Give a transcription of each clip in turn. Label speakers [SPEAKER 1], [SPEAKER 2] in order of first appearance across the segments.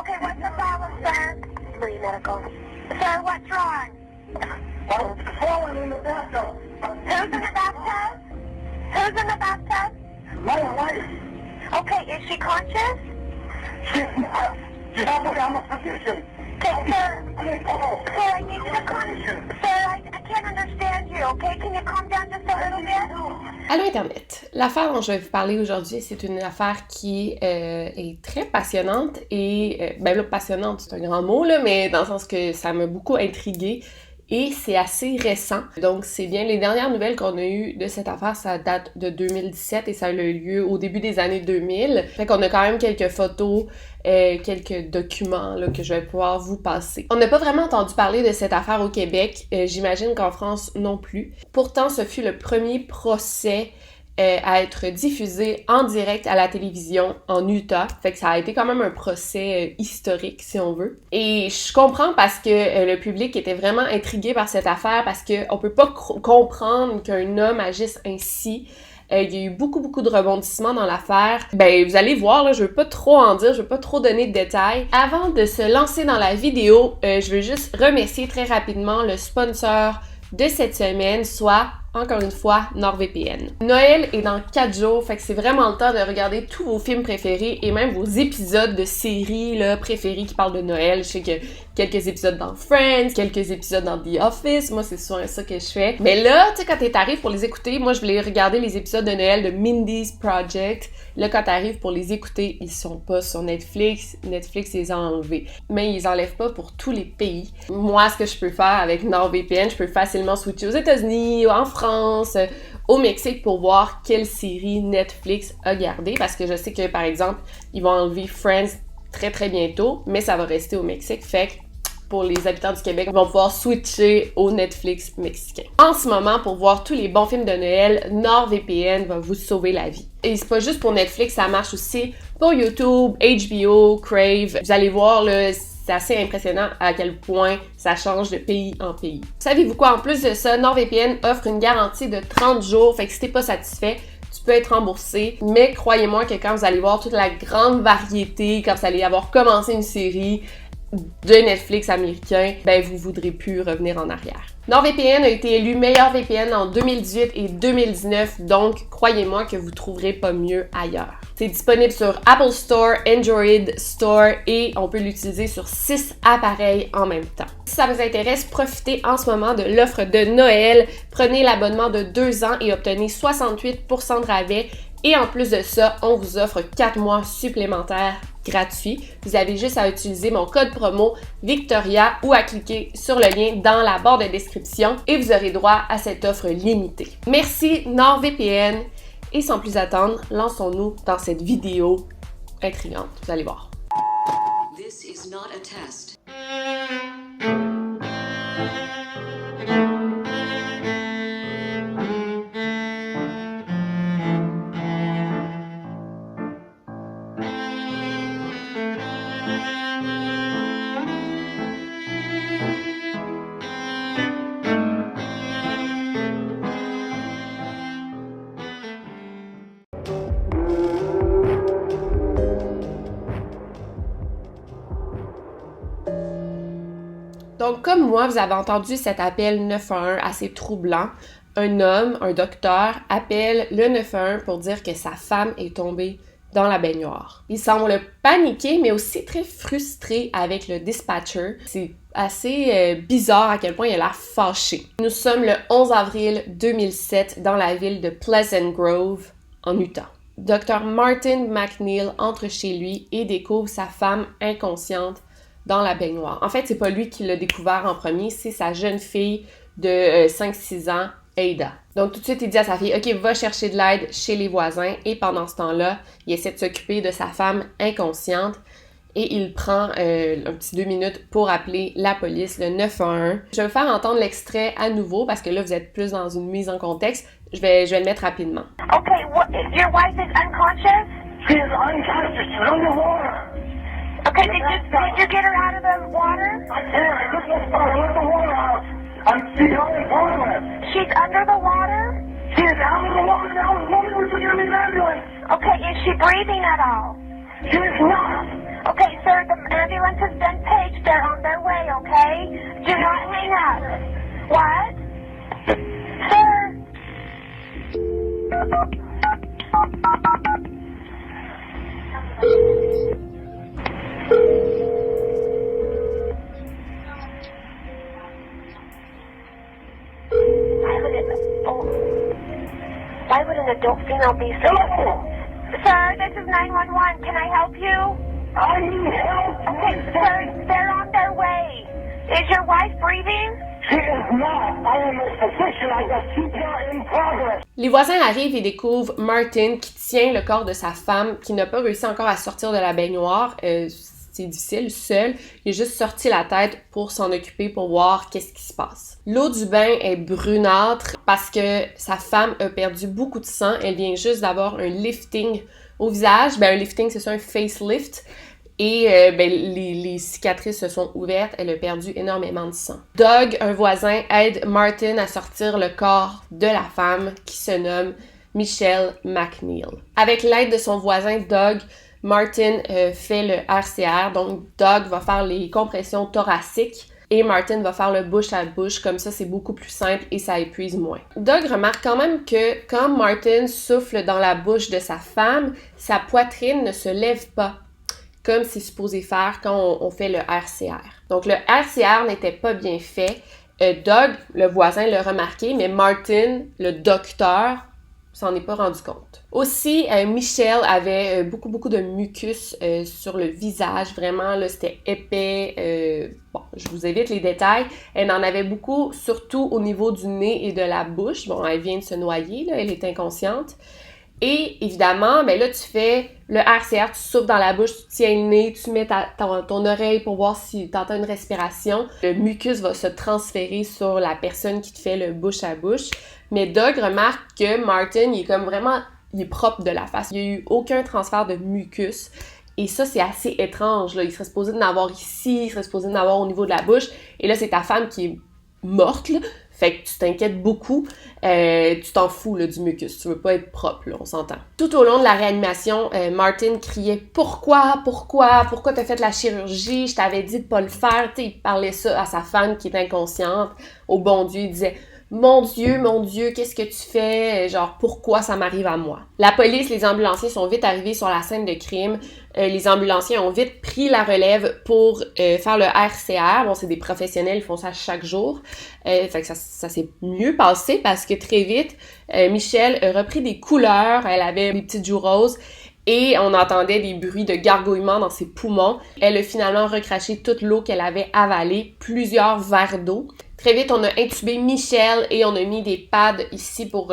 [SPEAKER 1] Okay, what's the problem, sir? Free medical. Sir, what's wrong?
[SPEAKER 2] I'm falling in the bathtub.
[SPEAKER 1] Who's in the bathtub? Who's in the bathtub?
[SPEAKER 2] My wife.
[SPEAKER 1] Okay, is she conscious?
[SPEAKER 2] She's not. She's not. I'm a physician.
[SPEAKER 1] Okay, sir.
[SPEAKER 2] Oh.
[SPEAKER 1] Sir, I need you to calm. Sir, I can't understand you, okay? Can you calm down just a little bit?
[SPEAKER 3] Allô Internet! L'affaire dont je vais vous parler aujourd'hui, c'est une affaire qui est très passionnante et, ben là, passionnante, c'est un grand mot, là, mais dans le sens que ça m'a beaucoup intriguée et c'est assez récent. Donc, c'est bien les dernières nouvelles qu'on a eues de cette affaire, ça date de 2017 et ça a eu lieu au début des années 2000. Fait qu'on a quand même quelques photos, quelques documents là, que je vais pouvoir vous passer. On n'a pas vraiment entendu parler de cette affaire au Québec, j'imagine qu'en France non plus. Pourtant, ce fut le premier procès à être diffusé en direct à la télévision en Utah. Fait que ça a été quand même un procès historique, si on veut. Et je comprends parce que le public était vraiment intrigué par cette affaire, parce qu'on peut pas comprendre qu'un homme agisse ainsi. Il y a eu beaucoup de rebondissements dans l'affaire. Ben, vous allez voir, là, je veux pas trop en dire, je veux pas trop donner de détails. Avant de se lancer dans la vidéo, je veux juste remercier très rapidement le sponsor de cette semaine, soit, encore une fois, NordVPN. Noël est dans 4 jours, fait que c'est vraiment le temps de regarder tous vos films préférés et même vos épisodes de séries là, préférés qui parlent de Noël. Je sais que quelques épisodes dans Friends, quelques épisodes dans The Office, moi c'est souvent ça que je fais. Mais là, tu sais, quand t'es arrivé pour les écouter, moi je voulais regarder les épisodes de Noël de Mindy's Project. Là, quand t'arrives pour les écouter, ils sont pas sur Netflix. Netflix les a enlevés. Mais ils enlèvent pas pour tous les pays. Moi, ce que je peux faire avec NordVPN, je peux facilement switcher aux États-Unis, en France, au Mexique pour voir quelle série Netflix a gardé. Parce que je sais que, par exemple, ils vont enlever Friends très bientôt, mais ça va rester au Mexique. Fait que pour les habitants du Québec, ils vont pouvoir switcher au Netflix mexicain. En ce moment, pour voir tous les bons films de Noël, NordVPN va vous sauver la vie. Et c'est pas juste pour Netflix, ça marche aussi pour YouTube, HBO, Crave. Vous allez voir, là, c'est assez impressionnant à quel point ça change de pays en pays. Savez-vous quoi? En plus de ça, NordVPN offre une garantie de 30 jours, fait que si t'es pas satisfait, tu peux être remboursé. Mais croyez-moi que quand vous allez voir toute la grande variété, quand vous allez avoir commencé une série de Netflix américain, ben vous voudrez plus revenir en arrière. NordVPN a été élu meilleur VPN en 2018 et 2019, donc croyez-moi que vous trouverez pas mieux ailleurs. C'est disponible sur Apple Store, Android Store et on peut l'utiliser sur 6 appareils en même temps. Si ça vous intéresse, profitez en ce moment de l'offre de Noël. Prenez l'abonnement de 2 ans et obtenez 68% de rabais. Et en plus de ça, on vous offre 4 mois supplémentaires gratuits. Vous avez juste à utiliser mon code promo Victoria ou à cliquer sur le lien dans la barre de description et vous aurez droit à cette offre limitée. Merci NordVPN et sans plus attendre, lançons-nous dans cette vidéo intrigante. Vous allez voir.
[SPEAKER 4] This is not a test.
[SPEAKER 3] Donc, comme moi, vous avez entendu cet appel 911 assez troublant. Un homme, un docteur, appelle le 911 pour dire que sa femme est tombée dans la baignoire. Il semble paniqué, mais aussi très frustré avec le dispatcher. C'est assez bizarre à quel point il a l'air fâché. Nous sommes le 11 avril 2007 dans la ville de Pleasant Grove, en Utah. Dr. Martin McNeil entre chez lui et découvre sa femme inconsciente dans la baignoire. En fait, c'est pas lui qui l'a découvert en premier, c'est sa jeune fille de 5-6 ans, Ada. Donc tout de suite, il dit à sa fille, OK, va chercher de l'aide chez les voisins. Et pendant ce temps-là, il essaie de s'occuper de sa femme inconsciente. Et il prend un petit 2 minutes pour appeler la police, le 911. Je vais vous faire entendre l'extrait à nouveau parce que là, vous êtes plus dans une mise en contexte. Je vais le mettre rapidement.
[SPEAKER 1] Okay, your wife is unconscious?
[SPEAKER 2] She is unconscious. She's underwater.
[SPEAKER 1] Okay, did you get her out of the water?
[SPEAKER 2] I can't. I just let the water out. She's on the toilet.
[SPEAKER 1] She's under the water?
[SPEAKER 2] She is out of the water now. The woman was in the ambulance.
[SPEAKER 1] Okay, is she breathing at all?
[SPEAKER 2] She is not.
[SPEAKER 1] Okay, sir, the ambulance adult female be so... Sir, this is 911. Can I help you?
[SPEAKER 2] I need help.
[SPEAKER 1] Okay, sir, they're on their way. Is your wife breathing?
[SPEAKER 2] She is not. I am a physician. I got CPR in progress.
[SPEAKER 3] Les voisins arrivent et découvrent Martin qui tient le corps de sa femme, qui n'a pas réussi encore à sortir de la baignoire. C'est difficile, seul. Il a juste sorti la tête pour s'en occuper, pour voir qu'est-ce qui se passe. L'eau du bain est brunâtre parce que sa femme a perdu beaucoup de sang. Elle vient juste d'avoir un lifting au visage. Un lifting, c'est ça, un facelift. Et les cicatrices se sont ouvertes. Elle a perdu énormément de sang. Doug, un voisin, aide Martin à sortir le corps de la femme qui se nomme Michelle McNeil. Avec l'aide de son voisin Doug, Martin fait le RCR. Donc, Doug va faire les compressions thoraciques et Martin va faire le bouche à bouche. Comme ça, c'est beaucoup plus simple et ça épuise moins. Doug remarque quand même que quand Martin souffle dans la bouche de sa femme, sa poitrine ne se lève pas, comme c'est supposé faire quand on fait le RCR. Donc, le RCR n'était pas bien fait. Doug, le voisin, l'a remarqué, mais Martin, le docteur, s'en est pas rendu compte. Aussi, Michelle avait beaucoup de mucus sur le visage. Vraiment, là, c'était épais. Bon, je vous évite les détails. Elle en avait beaucoup, surtout au niveau du nez et de la bouche. Bon, elle vient de se noyer, là, elle est inconsciente. Et évidemment, ben là, tu fais le RCR, tu souffles dans la bouche, tu tiens le nez, tu mets ton oreille pour voir si tu entends une respiration. Le mucus va se transférer sur la personne qui te fait le bouche à bouche. Mais Doug remarque que Martin, il est comme vraiment, il est propre de la face. Il n'y a eu aucun transfert de mucus. Et ça, c'est assez étrange, là. Il serait supposé d'en avoir ici, il serait supposé d'en avoir au niveau de la bouche. Et là, c'est ta femme qui est morte, là. Fait que tu t'inquiètes beaucoup, tu t'en fous là, du mucus, tu veux pas être propre, là, on s'entend. Tout au long de la réanimation, Martin criait « Pourquoi t'as fait la chirurgie? Je t'avais dit de pas le faire. » Tu sais, il parlait ça à sa femme qui est inconsciente. Au bon Dieu, il disait « Mon Dieu, qu'est-ce que tu fais? Genre, pourquoi ça m'arrive à moi? » La police, les ambulanciers sont vite arrivés sur la scène de crime. Les ambulanciers ont vite pris la relève pour faire le RCR. Bon, c'est des professionnels, ils font ça chaque jour. Fait que ça s'est mieux passé parce que très vite, Michelle a repris des couleurs. Elle avait des petites joues roses et on entendait des bruits de gargouillement dans ses poumons. Elle a finalement recraché toute l'eau qu'elle avait avalée, plusieurs verres d'eau. Très vite, on a intubé Michelle et on a mis des pads ici pour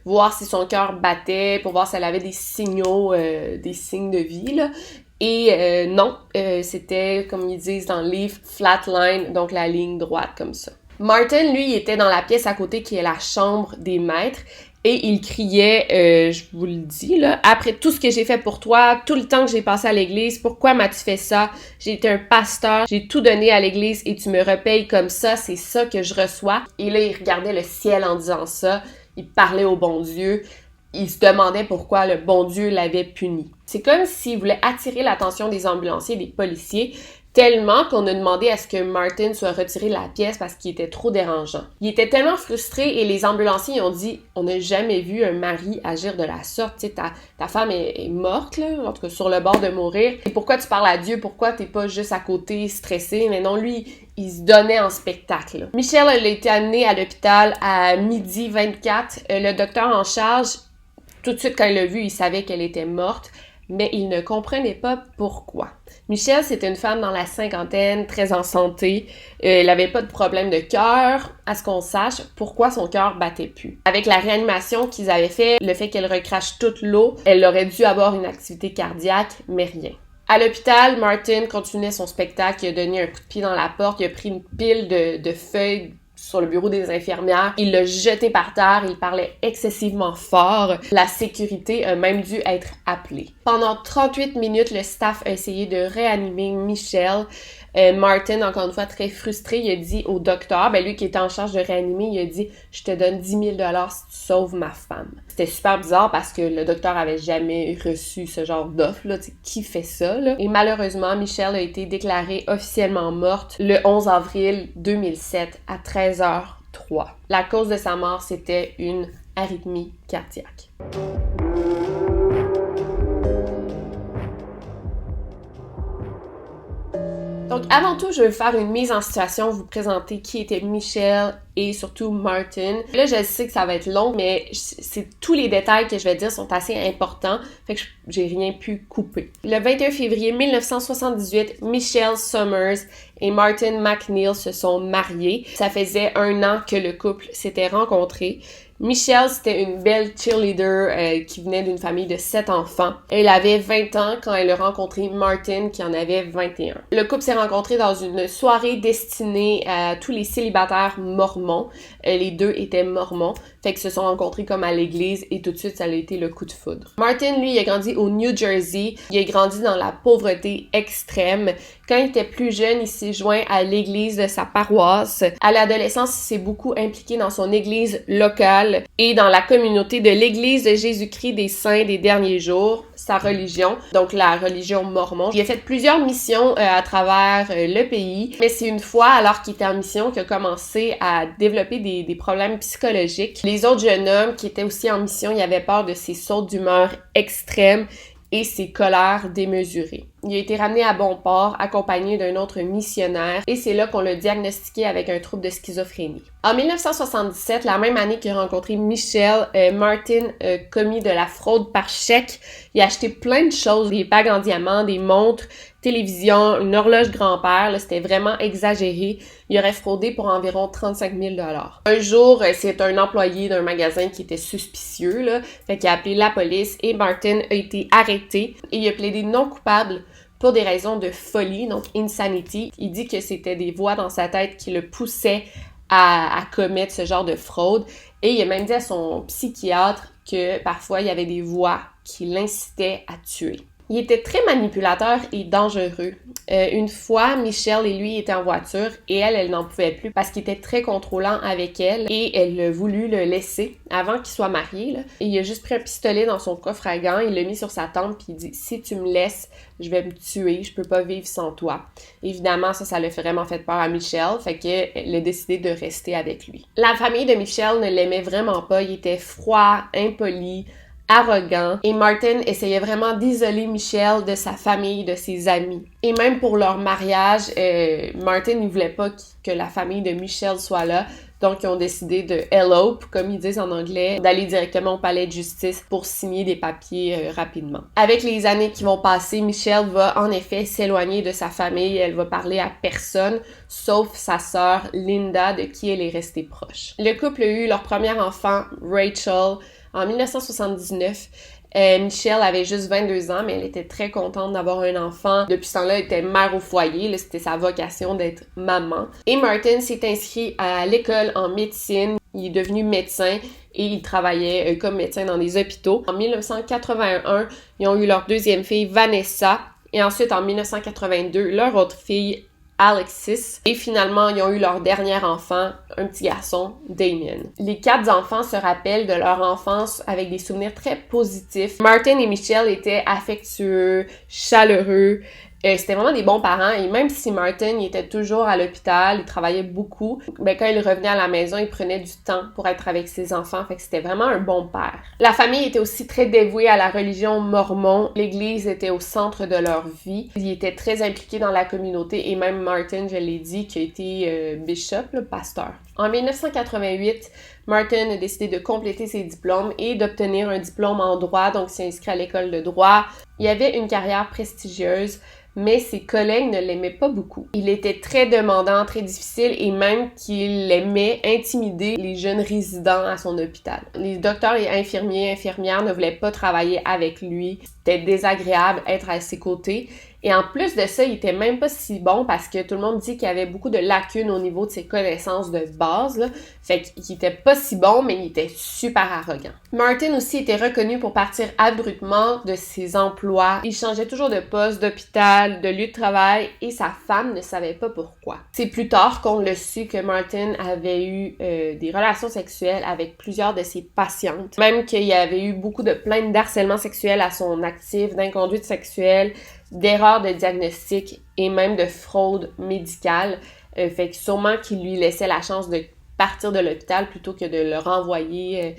[SPEAKER 3] voir si son cœur battait, pour voir si elle avait des signaux, des signes de vie, là. Et non, c'était, comme ils disent dans le livre, flatline, donc la ligne droite comme ça. Martin, lui, il était dans la pièce à côté qui est la chambre des maîtres. Et il criait, je vous le dis, là, « Après tout ce que j'ai fait pour toi, tout le temps que j'ai passé à l'église, pourquoi m'as-tu fait ça? J'ai été un pasteur, j'ai tout donné à l'église et tu me repayes comme ça, c'est ça que je reçois. » Et là, il regardait le ciel en disant ça, il parlait au bon Dieu, il se demandait pourquoi le bon Dieu l'avait puni. C'est comme s'il voulait attirer l'attention des ambulanciers et des policiers, tellement qu'on a demandé à ce que Martin soit retiré de la pièce parce qu'il était trop dérangeant. Il était tellement frustré et les ambulanciers ont dit « On n'a jamais vu un mari agir de la sorte. Tu sais, ta femme est morte, là, en tout cas sur le bord de mourir. Et pourquoi tu parles à Dieu? Pourquoi t'es pas juste à côté stressé? » Mais non, lui, il se donnait en spectacle. Là. Michelle, elle a été amenée à l'hôpital à 12h24. Le docteur en charge, tout de suite quand il l'a vue, il savait qu'elle était morte. Mais il ne comprenait pas pourquoi. Michelle, c'était une femme dans la cinquantaine, très en santé. Elle n'avait pas de problème de cœur. À ce qu'on sache, pourquoi son cœur battait plus. Avec la réanimation qu'ils avaient fait, le fait qu'elle recrache toute l'eau, elle aurait dû avoir une activité cardiaque, mais rien. À l'hôpital, Martin continuait son spectacle. Il a donné un coup de pied dans la porte. Il a pris une pile de feuilles sur le bureau des infirmières. Il l'a jeté par terre, il parlait excessivement fort. La sécurité a même dû être appelée. Pendant 38 minutes, le staff a essayé de réanimer Michelle. Martin, encore une fois, très frustré, il a dit au docteur, lui qui était en charge de réanimer, il a dit « Je te donne 10 000 $ si tu sauves ma femme. » C'était super bizarre parce que le docteur avait jamais reçu ce genre d'offre, là. Qui fait ça, là? Et malheureusement, Michelle a été déclarée officiellement morte le 11 avril 2007 à 13h03. La cause de sa mort, c'était une arythmie cardiaque. Donc, Donc, avant tout, je vais faire une mise en situation, vous présenter qui était Michelle et surtout Martin. Là, je sais que ça va être long, mais tous les détails que je vais dire sont assez importants, fait que j'ai rien pu couper. Le 21 février 1978, Michelle Summers et Martin McNeil se sont mariés. Ça faisait 1 an que le couple s'était rencontré. Michelle, c'était une belle cheerleader qui venait d'une famille de 7 enfants. Elle avait 20 ans quand elle a rencontré Martin, qui en avait 21. Le couple s'est rencontré dans une soirée destinée à tous les célibataires mormons. Les deux étaient mormons, fait qu'ils se sont rencontrés comme à l'église et tout de suite, ça a été le coup de foudre. Martin, lui, il a grandi au New Jersey. Il a grandi dans la pauvreté extrême. Quand il était plus jeune, il s'est joint à l'église de sa paroisse. À l'adolescence, il s'est beaucoup impliqué dans son église locale et dans la communauté de l'Église de Jésus-Christ des Saints des Derniers Jours, sa religion, donc la religion mormon. Il a fait plusieurs missions à travers le pays, mais c'est une fois, alors qu'il était en mission, qu'il a commencé à développer des problèmes psychologiques. Les autres jeunes hommes qui étaient aussi en mission, ils avaient peur de ses sautes d'humeur extrêmes et ses colères démesurées. Il a été ramené à bon port, accompagné d'un autre missionnaire, et c'est là qu'on l'a diagnostiqué avec un trouble de schizophrénie. En 1977, la même année qu'il a rencontré Michelle, Martin a commis de la fraude par chèque. Il a acheté plein de choses, des bagues en diamant, des montres, télévision, une horloge grand-père, là, c'était vraiment exagéré. Il aurait fraudé pour environ 35 000 $. Un jour, c'est un employé d'un magasin qui était suspicieux, là, fait qu'il a appelé la police et Martin a été arrêté et il a plaidé non coupable pour des raisons de folie, donc insanity. Il dit que c'était des voix dans sa tête qui le poussaient à commettre ce genre de fraude et il a même dit à son psychiatre que parfois il y avait des voix qui l'incitaient à tuer. Il était très manipulateur et dangereux. Une fois, Michelle et lui étaient en voiture et elle n'en pouvait plus parce qu'il était très contrôlant avec elle et elle a voulu le laisser avant qu'il soit marié. Là. Et il a juste pris un pistolet dans son coffre à gants, il l'a mis sur sa tempe puis il dit « Si tu me laisses, je vais me tuer, je peux pas vivre sans toi. » Évidemment, ça l'a vraiment fait peur à Michelle, fait qu'elle a décidé de rester avec lui. La famille de Michelle ne l'aimait vraiment pas, il était froid, impoli, arrogant, et Martin essayait vraiment d'isoler Michelle de sa famille, de ses amis. Et même pour leur mariage, Martin ne voulait pas que la famille de Michelle soit là, donc ils ont décidé de elope, comme ils disent en anglais, d'aller directement au palais de justice pour signer des papiers rapidement. Avec les années qui vont passer, Michelle va en effet s'éloigner de sa famille, elle va parler à personne, sauf sa sœur Linda, de qui elle est restée proche. Le couple a eu leur premier enfant, Rachel, en 1979. Michelle avait juste 22 ans, mais elle était très contente d'avoir un enfant. Depuis ce temps-là, elle était mère au foyer. Là, c'était sa vocation d'être maman. Et Martin s'est inscrit à l'école en médecine. Il est devenu médecin et il travaillait comme médecin dans des hôpitaux. En 1981, ils ont eu leur deuxième fille, Vanessa. Et ensuite, en 1982, leur autre fille, Alexis. Et finalement, ils ont eu leur dernier enfant, un petit garçon, Damien. Les 4 enfants se rappellent de leur enfance avec des souvenirs très positifs. Martin et Michelle étaient affectueux, chaleureux. C'était vraiment des bons parents et même si Martin il était toujours à l'hôpital, il travaillait beaucoup, ben quand il revenait à la maison, il prenait du temps pour être avec ses enfants, fait que c'était vraiment un bon père. La famille était aussi très dévouée à la religion mormon, l'église était au centre de leur vie, ils étaient très impliqués dans la communauté et même Martin, je l'ai dit, qui a été bishop, le pasteur. En 1988, Martin a décidé de compléter ses diplômes et d'obtenir un diplôme en droit, donc s'est inscrit à l'école de droit. Il avait une carrière prestigieuse, mais ses collègues ne l'aimaient pas beaucoup. Il était très demandant, très difficile et même qu'il aimait intimider les jeunes résidents à son hôpital. Les docteurs et infirmières ne voulaient pas travailler avec lui. C'était désagréable être à ses côtés. Et en plus de ça, il était même pas si bon parce que tout le monde dit qu'il y avait beaucoup de lacunes au niveau de ses connaissances de base, là. Fait qu'il était pas si bon, mais il était super arrogant. Martin aussi était reconnu pour partir abruptement de ses emplois. Il changeait toujours de poste, d'hôpital, de lieu de travail et sa femme ne savait pas pourquoi. C'est plus tard qu'on l'a su que Martin avait eu des relations sexuelles avec plusieurs de ses patientes. Même qu'il y avait eu beaucoup de plaintes d'harcèlement sexuel à son actif, d'inconduite sexuelle, d'erreurs de diagnostic et même de fraude médicale. Fait que sûrement qu'il lui laissait la chance de partir de l'hôpital plutôt que de le renvoyer,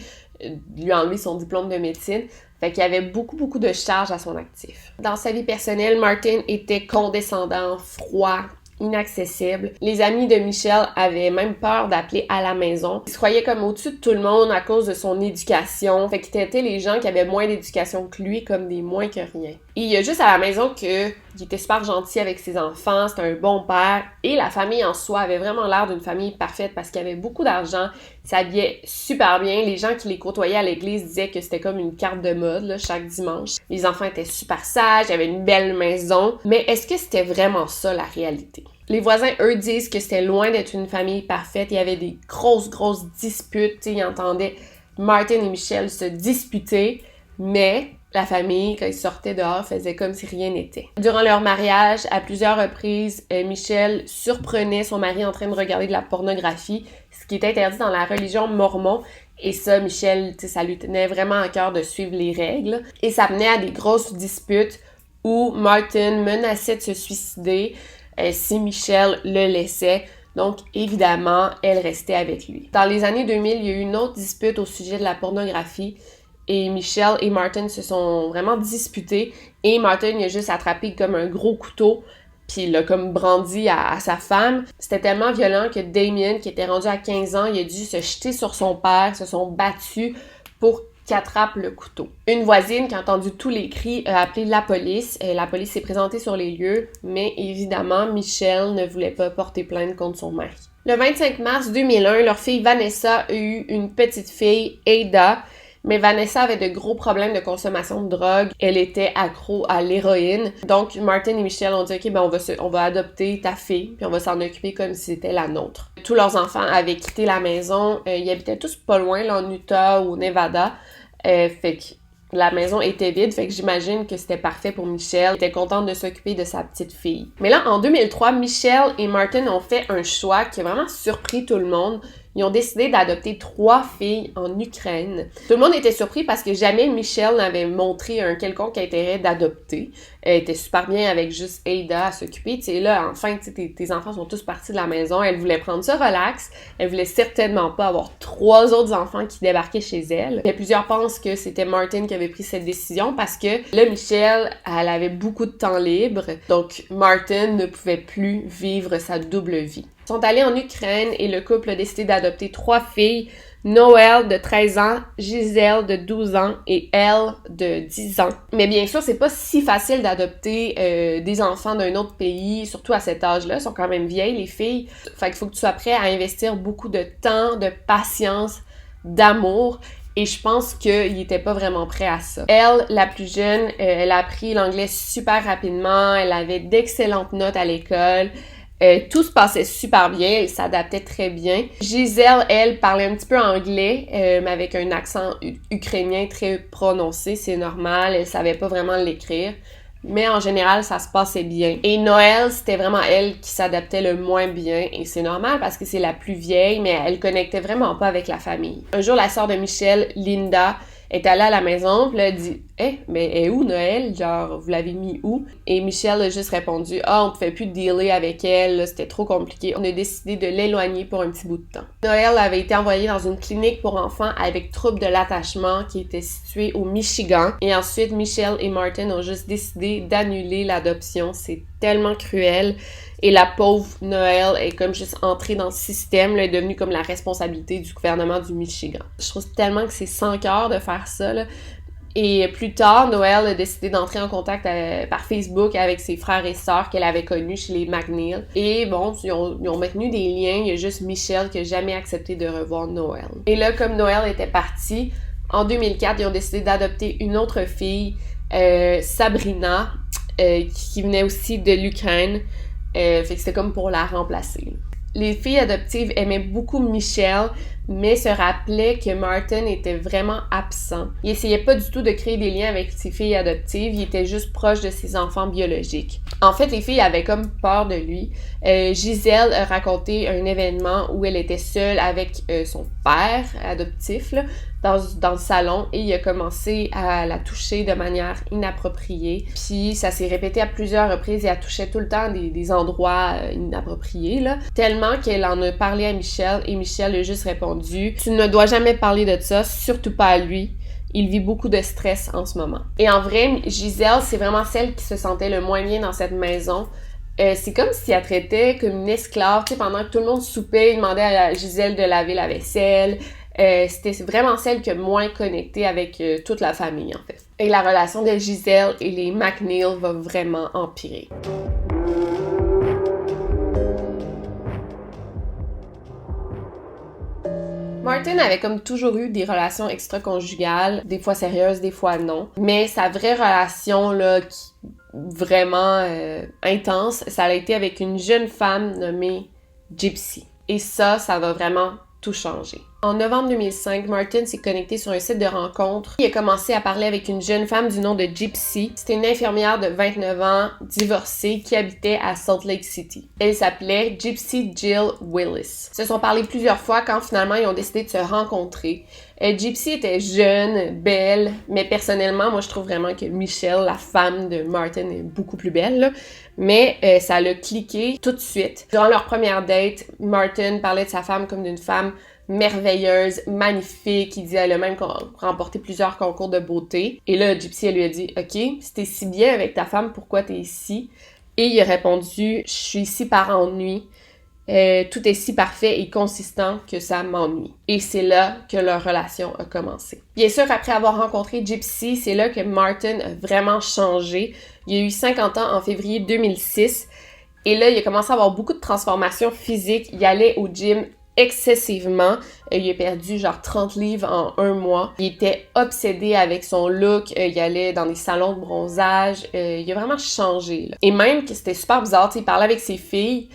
[SPEAKER 3] lui enlever son diplôme de médecine. Fait qu'il y avait beaucoup de charges à son actif. Dans sa vie personnelle, Martin était condescendant, froid, inaccessible. Les amis de Michelle avaient même peur d'appeler à la maison. Ils se croyaient comme au-dessus de tout le monde à cause de son éducation. Fait qu'ils traitaient les gens qui avaient moins d'éducation que lui comme des moins que rien. Et il y a juste à la maison qu'il était super gentil avec ses enfants, c'était un bon père. Et la famille en soi avait vraiment l'air d'une famille parfaite parce qu'il avait beaucoup d'argent, ils s'habillaient super bien. Les gens qui les côtoyaient à l'église disaient que c'était comme une carte de mode là, chaque dimanche. Les enfants étaient super sages, il y avait une belle maison. Mais est-ce que c'était vraiment ça la réalité? Les voisins, eux, disent que c'était loin d'être une famille parfaite. Il y avait des grosses disputes. Ils entendaient Martin et Michelle se disputer, mais la famille, quand ils sortaient dehors, faisait comme si rien n'était. Durant leur mariage, à plusieurs reprises, Michelle surprenait son mari en train de regarder de la pornographie, ce qui est interdit dans la religion mormon. Et ça, Michelle, ça lui tenait vraiment à cœur de suivre les règles. Et ça menait à des grosses disputes où Martin menaçait de se suicider si Michelle le laissait. Donc, évidemment, elle restait avec lui. Dans les années 2000, il y a eu une autre dispute au sujet de la pornographie. Et Michelle et Martin se sont vraiment disputés. Et Martin, il a juste attrapé comme un gros couteau, puis il l'a comme brandi à sa femme. C'était tellement violent que Damien, qui était rendu à 15 ans, il a dû se jeter sur son père, se sont battus pour qu'il attrape le couteau. Une voisine qui a entendu tous les cris a appelé la police. La police s'est présentée sur les lieux, mais évidemment, Michelle ne voulait pas porter plainte contre son mari. Le 25 mars 2001, leur fille Vanessa a eu une petite fille, Ada. Mais Vanessa avait de gros problèmes de consommation de drogue. Elle était accro à l'héroïne. Donc, Martin et Michelle ont dit « Ok, ben on va adopter ta fille, puis on va s'en occuper comme si c'était la nôtre. » Tous leurs enfants avaient quitté la maison. Ils habitaient tous pas loin, là, en Utah ou au Nevada. Fait que la maison était vide, fait que j'imagine que c'était parfait pour Michelle. Elle était contente de s'occuper de sa petite fille. Mais là, en 2003, Michelle et Martin ont fait un choix qui a vraiment surpris tout le monde. Ils ont décidé d'adopter 3 filles en Ukraine. Tout le monde était surpris parce que jamais Michelle n'avait montré un quelconque intérêt d'adopter. Elle était super bien avec juste Ada à s'occuper. Tu sais, là, enfin, tes enfants sont tous partis de la maison. Elle voulait prendre ça relax. Elle voulait certainement pas avoir 3 autres enfants qui débarquaient chez elle. Et plusieurs pensent que c'était Martin qui avait pris cette décision parce que là, Michelle, elle avait beaucoup de temps libre. Donc, Martin ne pouvait plus vivre sa double vie. Ils sont allés en Ukraine et le couple a décidé d'adopter 3 filles, Noël de 13 ans, Gisèle de 12 ans et Elle de 10 ans. Mais bien sûr, c'est pas si facile d'adopter des enfants d'un autre pays, surtout à cet âge-là. Elles sont quand même vieilles, les filles. Fait qu'il faut que tu sois prêt à investir beaucoup de temps, de patience, d'amour. Et je pense qu'il était pas vraiment prêt à ça. Elle, la plus jeune, elle a appris l'anglais super rapidement. Elle avait d'excellentes notes à l'école. Tout se passait super bien, elle s'adaptait très bien. Gisèle, elle, parlait un petit peu anglais, mais avec un accent ukrainien très prononcé, c'est normal, elle savait pas vraiment l'écrire. Mais en général, ça se passait bien. Et Noël, c'était vraiment elle qui s'adaptait le moins bien. Et c'est normal parce que c'est la plus vieille, mais elle connectait vraiment pas avec la famille. Un jour, la sœur de Michelle, Linda, est allée à la maison, puis elle a dit « Hey, mais est où Noël? Genre, vous l'avez mis où? » Et Michelle a juste répondu « Ah, on pouvait plus dealer avec elle, là, c'était trop compliqué. On a décidé de l'éloigner pour un petit bout de temps. » Noël avait été envoyée dans une clinique pour enfants avec troubles de l'attachement qui était située au Michigan. Et ensuite, Michelle et Martin ont juste décidé d'annuler l'adoption. C'est tellement cruel. Et la pauvre Noël est comme juste entrée dans le système, là, est devenue comme la responsabilité du gouvernement du Michigan. Je trouve tellement que c'est sans cœur de faire ça, là. Et plus tard, Noël a décidé d'entrer en contact par Facebook avec ses frères et sœurs qu'elle avait connus chez les McNeil. Et bon, ils ont maintenu des liens. Il y a juste Michelle qui n'a jamais accepté de revoir Noël. Et là, comme Noël était partie, en 2004, ils ont décidé d'adopter une autre fille, Sabrina, qui venait aussi de l'Ukraine. Fait que c'était comme pour la remplacer. Les filles adoptives aimaient beaucoup Michelle, mais se rappelaient que Martin était vraiment absent. Il essayait pas du tout de créer des liens avec ses filles adoptives, il était juste proche de ses enfants biologiques. En fait, les filles avaient comme peur de lui. Gisèle a raconté un événement où elle était seule avec son père adoptif, là, dans le salon, et il a commencé à la toucher de manière inappropriée. Puis ça s'est répété à plusieurs reprises et elle touchait tout le temps des endroits inappropriés, là. Tellement qu'elle en a parlé à Michelle et Michelle a juste répondu « Tu ne dois jamais parler de ça, surtout pas à lui. Il vit beaucoup de stress en ce moment. » Et en vrai, Gisèle, c'est vraiment celle qui se sentait le moins bien dans cette maison. c'est comme si elle traitait comme une esclave, tu sais, pendant que tout le monde soupait, il demandait à Gisèle de laver la vaisselle. C'était vraiment celle qui est moins connectée avec toute la famille, en fait. Et la relation de Gisèle et les McNeil va vraiment empirer. Martin avait comme toujours eu des relations extra-conjugales, des fois sérieuses, des fois non. Mais sa vraie relation, là, vraiment intense, ça a été avec une jeune femme nommée Gypsy. Et ça va vraiment tout changer. En novembre 2005, Martin s'est connecté sur un site de rencontre. Il a commencé à parler avec une jeune femme du nom de Gypsy. C'était une infirmière de 29 ans, divorcée, qui habitait à Salt Lake City. Elle s'appelait Gypsy Jill Willis. Ils se sont parlé plusieurs fois quand finalement ils ont décidé de se rencontrer. Gypsy était jeune, belle, mais personnellement, moi je trouve vraiment que Michelle, la femme de Martin, est beaucoup plus belle, là. Mais ça l'a cliqué tout de suite. Durant leur première date, Martin parlait de sa femme comme d'une femme merveilleuse, magnifique. Il dit qu'elle a même remporté plusieurs concours de beauté. Et là, Gypsy, elle lui a dit « Ok, si t'es si bien avec ta femme, pourquoi t'es ici? » Et il a répondu « Je suis ici par ennui. Tout est si parfait et consistant que ça m'ennuie. » Et c'est là que leur relation a commencé. Bien sûr, après avoir rencontré Gypsy, c'est là que Martin a vraiment changé. Il a eu 50 ans en février 2006. Et là, il a commencé à avoir beaucoup de transformations physiques. Il allait au gym excessivement. Il a perdu genre 30 livres en 1 mois. Il était obsédé avec son look. Il allait dans des salons de bronzage. Il a vraiment changé, là. Et même que c'était super bizarre, il parlait avec ses filles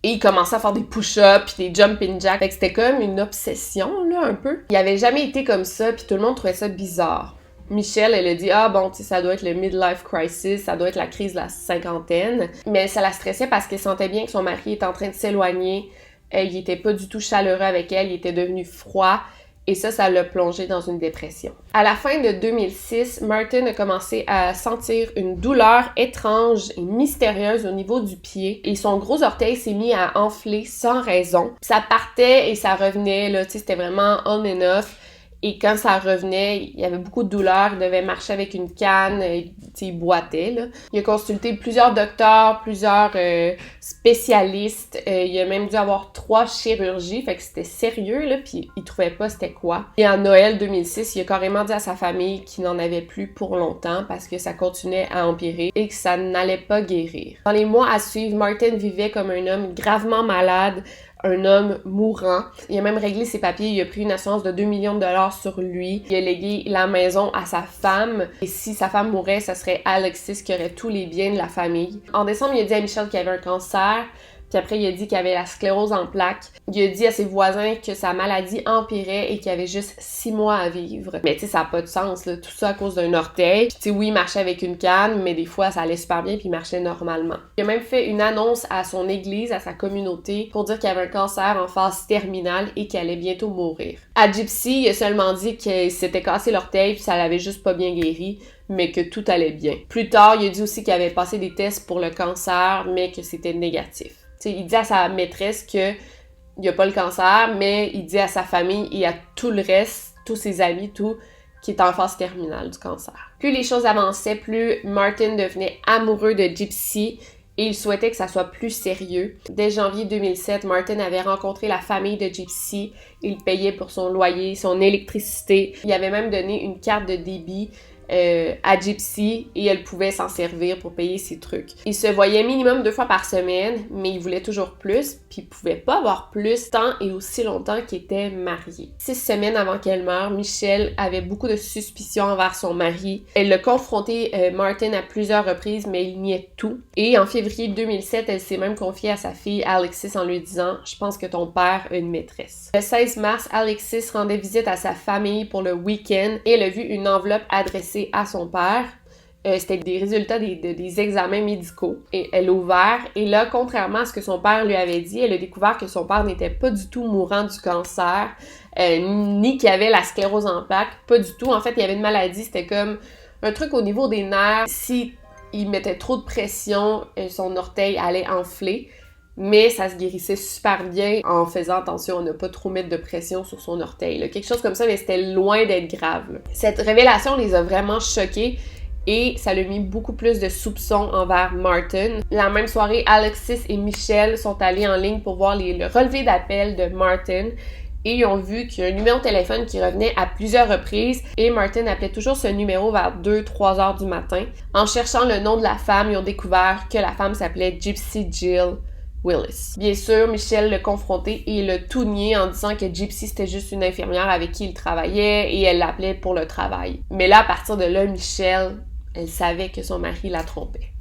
[SPEAKER 3] et il commençait à faire des push-ups puis des jumping jacks. Fait que c'était comme une obsession, là, un peu. Il avait jamais été comme ça puis tout le monde trouvait ça bizarre. Michelle, elle a dit « Ah bon, tu sais, ça doit être le midlife crisis, ça doit être la crise de la cinquantaine. » Mais ça la stressait parce qu'elle sentait bien que son mari était en train de s'éloigner. Il était pas du tout chaleureux avec elle, il était devenu froid. Et ça l'a plongé dans une dépression. À la fin de 2006, Martin a commencé à sentir une douleur étrange et mystérieuse au niveau du pied. Et son gros orteil s'est mis à enfler sans raison. Ça partait et ça revenait, là, tu sais, c'était vraiment on and off. Et quand ça revenait, il y avait beaucoup de douleur, il devait marcher avec une canne, il boitait, là. Il a consulté plusieurs docteurs, plusieurs spécialistes, il a même dû avoir 3 chirurgies, fait que c'était sérieux, là, puis il trouvait pas c'était quoi. Et en Noël 2006, il a carrément dit à sa famille qu'il n'en avait plus pour longtemps parce que ça continuait à empirer et que ça n'allait pas guérir. Dans les mois à suivre, Martin vivait comme un homme gravement malade, un homme mourant. Il a même réglé ses papiers, il a pris une assurance de 2 millions de dollars sur lui. Il a légué la maison à sa femme. Et si sa femme mourait, ça serait Alexis qui aurait tous les biens de la famille. En décembre, il a dit à Michelle qu'il avait un cancer. Puis après, il a dit qu'il avait la sclérose en plaques. Il a dit à ses voisins que sa maladie empirait et qu'il avait juste 6 mois à vivre. Mais tu sais, ça n'a pas de sens, là. Tout ça à cause d'un orteil. Puis tu sais, oui, il marchait avec une canne, mais des fois, ça allait super bien puis il marchait normalement. Il a même fait une annonce à son église, à sa communauté, pour dire qu'il avait un cancer en phase terminale et qu'il allait bientôt mourir. À Gypsy, il a seulement dit qu'il s'était cassé l'orteil puis ça l'avait juste pas bien guéri, mais que tout allait bien. Plus tard, il a dit aussi qu'il avait passé des tests pour le cancer, mais que c'était négatif. T'sais, il dit à sa maîtresse qu'il n'y a pas le cancer, mais il dit à sa famille et à tout le reste, tous ses amis, tout, qui est en phase terminale du cancer. Plus les choses avançaient, plus Martin devenait amoureux de Gypsy et il souhaitait que ça soit plus sérieux. Dès janvier 2007, Martin avait rencontré la famille de Gypsy. Il payait pour son loyer, son électricité. Il avait même donné une carte de débit à Gypsy et elle pouvait s'en servir pour payer ses trucs. Ils se voyaient minimum 2 fois par semaine, mais il voulait toujours plus, puis il pouvait pas avoir plus tant et aussi longtemps qu'il était marié. 6 semaines avant qu'elle meure, Michelle avait beaucoup de suspicions envers son mari. Elle l'a confronté Martin à plusieurs reprises, mais il niait tout. Et en février 2007, elle s'est même confiée à sa fille Alexis en lui disant « Je pense que ton père a une maîtresse ». Le 16 mars, Alexis rendait visite à sa famille pour le week-end et elle a vu une enveloppe adressée à son père. C'était des résultats des examens médicaux. Et elle l'a ouvert. Et là, contrairement à ce que son père lui avait dit, elle a découvert que son père n'était pas du tout mourant du cancer, ni qu'il avait la sclérose en plaques. Pas du tout. En fait, il y avait une maladie. C'était comme un truc au niveau des nerfs. Si il mettait trop de pression, son orteil allait enfler. Mais ça se guérissait super bien en faisant attention à ne pas trop mettre de pression sur son orteil. Là. Quelque chose comme ça, mais c'était loin d'être grave. Là. Cette révélation les a vraiment choqués et ça lui a mis beaucoup plus de soupçons envers Martin. La même soirée, Alexis et Michelle sont allés en ligne pour voir le relevé d'appel de Martin et ils ont vu qu'il y a un numéro de téléphone qui revenait à plusieurs reprises et Martin appelait toujours ce numéro vers 2-3 heures du matin. En cherchant le nom de la femme, ils ont découvert que la femme s'appelait Gypsy Jill Willis. Bien sûr, Michelle l'a confronté et l'a tout nié en disant que Gypsy c'était juste une infirmière avec qui il travaillait et elle l'appelait pour le travail. Mais là, à partir de là, Michelle, elle savait que son mari la trompait.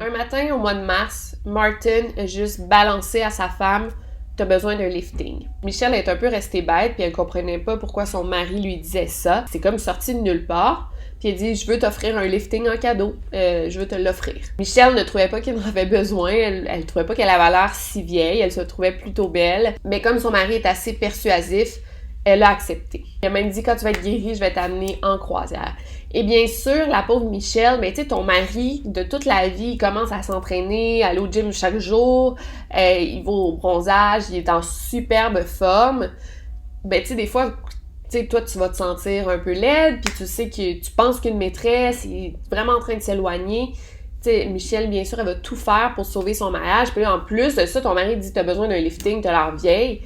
[SPEAKER 3] Un matin, au mois de mars, Martin a juste balancé à sa femme « T'as besoin d'un lifting ». Michelle est un peu restée bête, puis elle comprenait pas pourquoi son mari lui disait ça. C'est comme sorti de nulle part. Puis elle dit « Je veux t'offrir un lifting en cadeau. Je veux te l'offrir ». Michelle ne trouvait pas qu'elle en avait besoin. Elle trouvait pas qu'elle avait l'air si vieille. Elle se trouvait plutôt belle. Mais comme son mari est assez persuasif, elle a accepté. Elle a même dit « Quand tu vas être guérie, je vais t'amener en croisière ». Et bien sûr, la pauvre Michelle, ben tu sais, ton mari, de toute la vie, il commence à s'entraîner, aller au gym chaque jour, il va au bronzage, il est en superbe forme. Ben tu sais, des fois, tu sais, toi, tu vas te sentir un peu laide, puis tu sais que tu penses qu'une maîtresse est vraiment en train de s'éloigner. Tu sais, Michelle, bien sûr, elle va tout faire pour sauver son mariage. Puis là, en plus de ça, ton mari dit « T'as besoin d'un lifting, t'as l'air vieille ».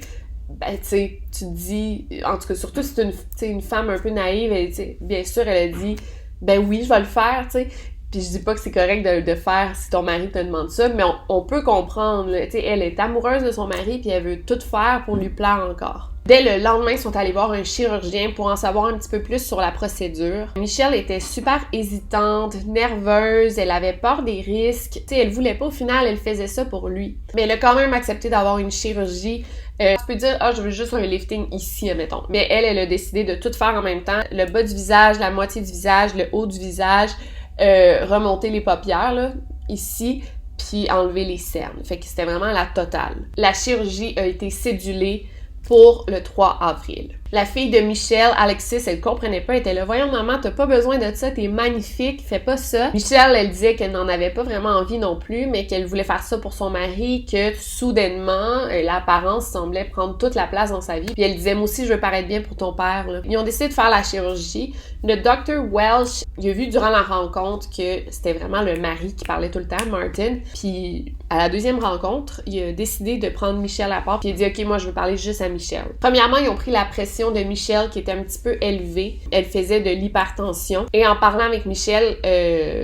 [SPEAKER 3] Ben, tu sais, tu te dis, en tout cas, surtout si c'est une femme un peu naïve, elle, bien sûr, elle a dit, ben oui, je vais le faire, tu sais. Puis je dis pas que c'est correct de faire si ton mari te demande ça, mais on peut comprendre, tu sais, elle est amoureuse de son mari, puis elle veut tout faire pour lui plaire encore. Dès le lendemain, ils sont allés voir un chirurgien pour en savoir un petit peu plus sur la procédure. Michelle était super hésitante, nerveuse, elle avait peur des risques. Tu sais, elle voulait pas, au final, elle faisait ça pour lui. Mais elle a quand même accepté d'avoir une chirurgie. Tu peux dire, je veux juste un lifting ici, admettons. Mais elle a décidé de tout faire en même temps. Le bas du visage, la moitié du visage, le haut du visage, remonter les paupières, là, ici, puis enlever les cernes. Fait que c'était vraiment la totale. La chirurgie a été cédulée pour le 3 avril. La fille de Michelle, Alexis, elle comprenait pas, elle était là, voyons maman, t'as pas besoin de ça, t'es magnifique, fais pas ça. Michelle, elle disait qu'elle n'en avait pas vraiment envie non plus, mais qu'elle voulait faire ça pour son mari, que soudainement, l'apparence semblait prendre toute la place dans sa vie. Puis elle disait, moi aussi, je veux paraître bien pour ton père, là. Ils ont décidé de faire la chirurgie. Le Dr. Welch, il a vu durant la rencontre que c'était vraiment le mari qui parlait tout le temps, Martin. Puis à la deuxième rencontre, il a décidé de prendre Michelle à part, puis il a dit, OK, moi, je veux parler juste à Michelle. Premièrement, ils ont pris la pression de Michelle qui était un petit peu élevée. Elle faisait de l'hypertension. Et en parlant avec Michelle,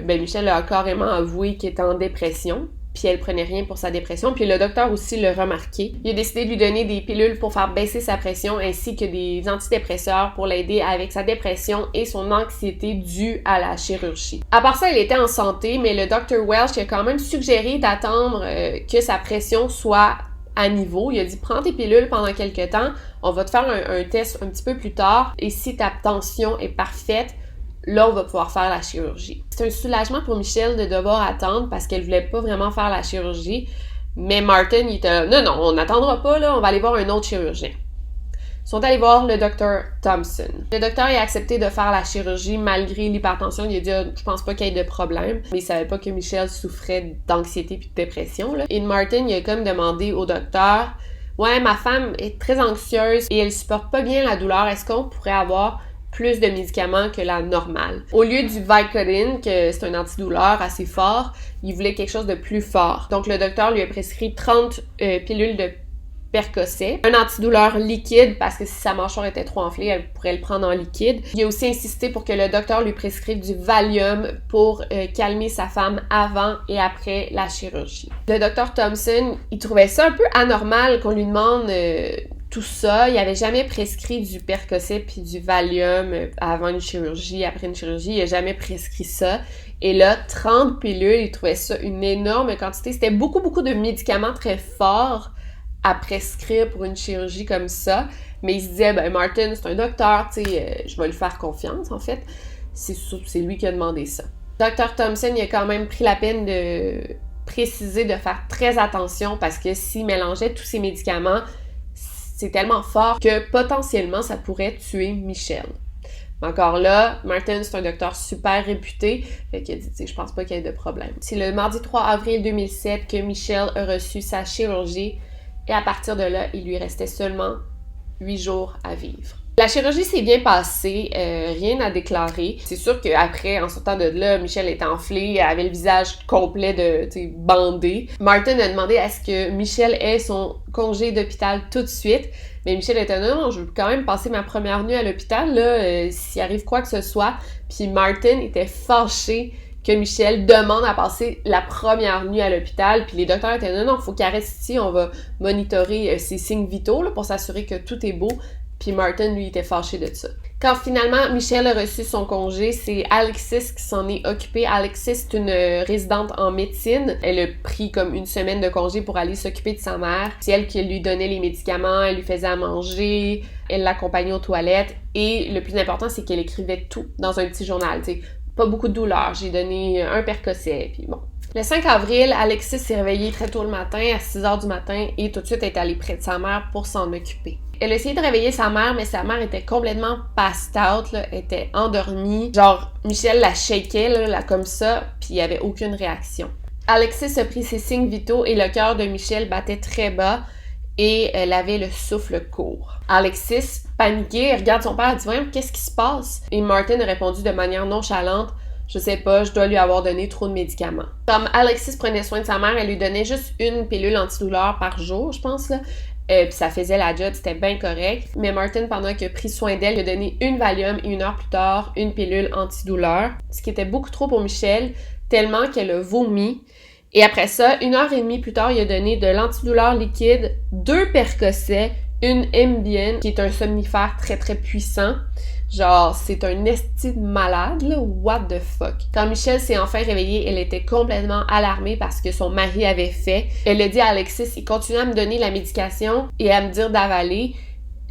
[SPEAKER 3] Michelle a carrément avoué qu'elle était en dépression. Puis elle prenait rien pour sa dépression. Puis le docteur aussi l'a remarqué. Il a décidé de lui donner des pilules pour faire baisser sa pression ainsi que des antidépresseurs pour l'aider avec sa dépression et son anxiété due à la chirurgie. À part ça, elle était en santé, mais le Dr. Welch a quand même suggéré d'attendre que sa pression soit à niveau. Il a dit, prends tes pilules pendant quelques temps, on va te faire un test un petit peu plus tard, et si ta tension est parfaite, là, on va pouvoir faire la chirurgie. C'est un soulagement pour Michelle de devoir attendre parce qu'elle voulait pas vraiment faire la chirurgie, mais Martin, il était là, non, on n'attendra pas, là, on va aller voir un autre chirurgien. Ils sont allés voir le Dr. Thompson. Le docteur a accepté de faire la chirurgie malgré l'hypertension. Il a dit « Je pense pas qu'il y ait de problème ». Mais il savait pas que Michelle souffrait d'anxiété puis de dépression, là. Et Martin, il a comme demandé au docteur « Ouais, ma femme est très anxieuse et elle supporte pas bien la douleur. Est-ce qu'on pourrait avoir plus de médicaments que la normale? » Au lieu du Vicodin, que c'est un antidouleur assez fort, il voulait quelque chose de plus fort. Donc le docteur lui a prescrit 30 pilules de Percocet, un antidouleur liquide parce que si sa mâchoire était trop enflée, elle pourrait le prendre en liquide. Il a aussi insisté pour que le docteur lui prescrive du Valium pour calmer sa femme avant et après la chirurgie. Le docteur Thompson, il trouvait ça un peu anormal qu'on lui demande tout ça. Il avait jamais prescrit du Percocet puis du Valium avant une chirurgie, après une chirurgie. Il a jamais prescrit ça. Et là, 30 pilules, il trouvait ça une énorme quantité. C'était beaucoup de médicaments très forts à prescrire pour une chirurgie comme ça, mais il se disait, Martin, c'est un docteur, tu sais, je vais lui faire confiance, en fait. C'est lui qui a demandé ça. Dr. Thompson, il a quand même pris la peine de préciser de faire très attention parce que s'il mélangeait tous ces médicaments, c'est tellement fort que potentiellement, ça pourrait tuer Michelle. Encore là, Martin, c'est un docteur super réputé, fait qu'il a dit, tu sais, je pense pas qu'il y ait de problème. C'est le mardi 3 avril 2007 que Michelle a reçu sa chirurgie. Et à partir de là, il lui restait seulement 8 jours à vivre. La chirurgie s'est bien passée, rien à déclarer. C'est sûr qu'après, en sortant de là, Michelle était enflée, elle avait le visage complet de, bandé. Martin a demandé à ce que Michelle ait son congé d'hôpital tout de suite. Mais Michelle était non, je veux quand même passer ma première nuit à l'hôpital, là, s'il arrive quoi que ce soit. Puis Martin était fâché que Michelle demande à passer la première nuit à l'hôpital. Puis les docteurs étaient non, faut qu'elle reste ici, on va monitorer ses signes vitaux là, pour s'assurer que tout est beau. Puis Martin, lui, était fâché de ça. Quand finalement Michelle a reçu son congé, c'est Alexis qui s'en est occupée. Alexis, c'est une résidente en médecine. Elle a pris comme une semaine de congé pour aller s'occuper de sa mère. C'est elle qui lui donnait les médicaments, elle lui faisait à manger, elle l'accompagnait aux toilettes. Et le plus important, c'est qu'elle écrivait tout dans un petit journal. T'sais, pas beaucoup de douleur. J'ai donné un Percocet, puis bon. Le 5 avril, Alexis s'est réveillée très tôt le matin, à 6h du matin, et tout de suite est allée près de sa mère pour s'en occuper. Elle a essayé de réveiller sa mère, mais sa mère était complètement passed out, là, était endormie. Genre, Michelle la shakeait, là, comme ça, puis il n'y avait aucune réaction. Alexis a pris ses signes vitaux et le cœur de Michelle battait très bas et elle avait le souffle court. Alexis, paniquée, regarde son père et dit « Voyons, qu'est-ce qui se passe? » Et Martin a répondu de manière nonchalante « Je sais pas, je dois lui avoir donné trop de médicaments. » Comme Alexis prenait soin de sa mère, elle lui donnait juste une pilule antidouleur par jour, je pense, là. Puis ça faisait la job, c'était bien correct. Mais Martin, pendant qu'il a pris soin d'elle, lui a donné une Valium et 1 heure plus tard, une pilule antidouleur. Ce qui était beaucoup trop pour Michelle, tellement qu'elle a vomi. Et après ça, 1h30 plus tard, il a donné de l'antidouleur liquide, 2 Percocets, une Ambien, qui est un somnifère très très puissant. Genre, c'est un esti de malade, là, what the fuck. Quand Michelle s'est enfin réveillée, elle était complètement alarmée parce que son mari avait fait. Elle a dit à Alexis, il continuait à me donner la médication et à me dire d'avaler.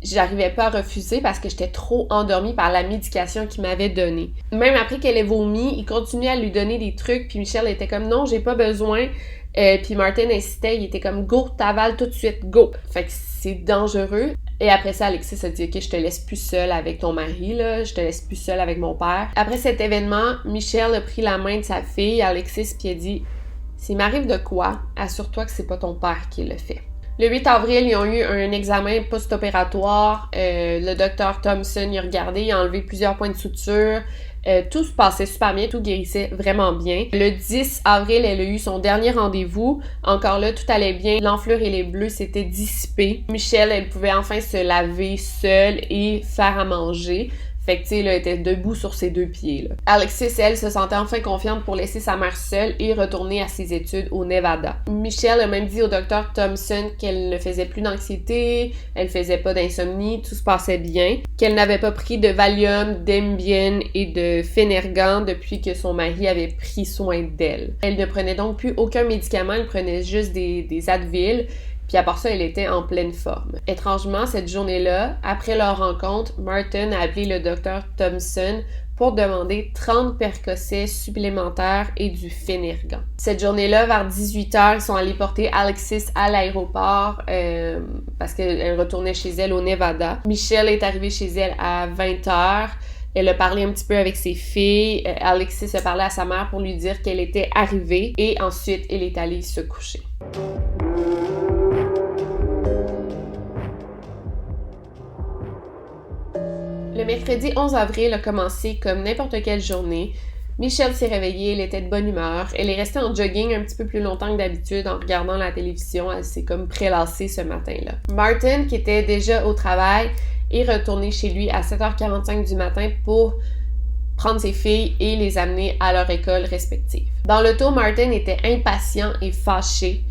[SPEAKER 3] J'arrivais pas à refuser parce que j'étais trop endormie par la médication qu'il m'avait donnée. Même après qu'elle ait vomi, il continuait à lui donner des trucs, puis Michelle était comme, non, j'ai pas besoin. Puis Martin insistait, il était comme, go, t'avales tout de suite, go. Fait que c'est dangereux. Et après ça, Alexis a dit, ok, je te laisse plus seule avec ton mari, là, je te laisse plus seule avec mon père. Après cet événement, Michelle a pris la main de sa fille, Alexis, puis a dit, s'il m'arrive de quoi, assure-toi que c'est pas ton père qui le fait. Le 8 avril, ils ont eu un examen post-opératoire. Le docteur Thompson y a regardé, il a enlevé plusieurs points de suture. Tout se passait super bien, tout guérissait vraiment bien. Le 10 avril, elle a eu son dernier rendez-vous. Encore là, tout allait bien. L'enflure et les bleus s'étaient dissipés. Michelle, elle pouvait enfin se laver seule et faire à manger. Fait que, tu sais, là, elle était debout sur ses 2 pieds, là. Alexis, elle, se sentait enfin confiante pour laisser sa mère seule et retourner à ses études au Nevada. Michelle a même dit au docteur Thompson qu'elle ne faisait plus d'anxiété, elle faisait pas d'insomnie, tout se passait bien, qu'elle n'avait pas pris de Valium, d'Ambien et de Phénergan depuis que son mari avait pris soin d'elle. Elle ne prenait donc plus aucun médicament, elle prenait juste des Advil. Puis à part ça, elle était en pleine forme. Étrangement, cette journée-là, après leur rencontre, Martin a appelé le docteur Thompson pour demander 30 Percocets supplémentaires et du Phénergan. Cette journée-là, vers 18h, ils sont allés porter Alexis à l'aéroport parce qu'elle retournait chez elle au Nevada. Michelle est arrivée chez elle à 20h. Elle a parlé un petit peu avec ses filles. Alexis a parlé à sa mère pour lui dire qu'elle était arrivée. Et ensuite, elle est allée se coucher. Le mercredi 11 avril a commencé comme n'importe quelle journée. Michelle s'est réveillée, elle était de bonne humeur. Elle est restée en jogging un petit peu plus longtemps que d'habitude en regardant la télévision. Elle s'est comme prélassée ce matin-là. Martin, qui était déjà au travail, est retourné chez lui à 7h45 du matin pour prendre ses filles et les amener à leur école respective. Dans l'auto, Martin était impatient et fâché.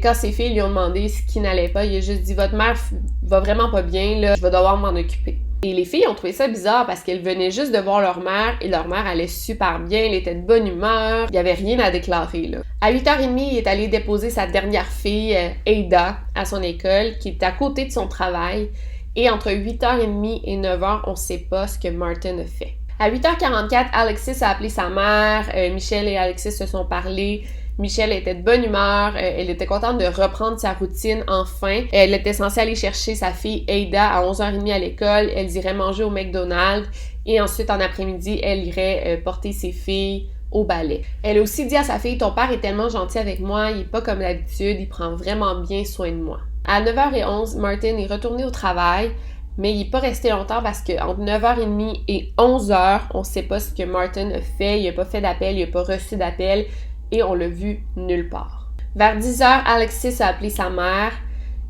[SPEAKER 3] Quand ses filles lui ont demandé ce qui n'allait pas, il a juste dit « Votre mère va vraiment pas bien, là, je vais devoir m'en occuper. » Et les filles ont trouvé ça bizarre parce qu'elles venaient juste de voir leur mère et leur mère allait super bien, elle était de bonne humeur, il n'y avait rien à déclarer, là. À 8h30, il est allé déposer sa dernière fille, Ada, à son école, qui est à côté de son travail. Et entre 8h30 et 9h, on ne sait pas ce que Martin a fait. À 8h44, Alexis a appelé sa mère, Michelle et Alexis se sont parlé. Michelle était de bonne humeur, elle était contente de reprendre sa routine enfin. Elle était censée aller chercher sa fille Ada à 11h30 à l'école, elle irait manger au McDonald's et ensuite en après-midi, elle irait porter ses filles au ballet. Elle a aussi dit à sa fille « Ton père est tellement gentil avec moi, il est pas comme d'habitude, il prend vraiment bien soin de moi. » À 9h11, Martin est retourné au travail, mais il n'est pas resté longtemps parce qu'entre 9h30 et 11h, on ne sait pas ce que Martin a fait. Il n'a pas fait d'appel, il n'a pas reçu d'appel et on l'a vu nulle part. Vers 10h, Alexis a appelé sa mère.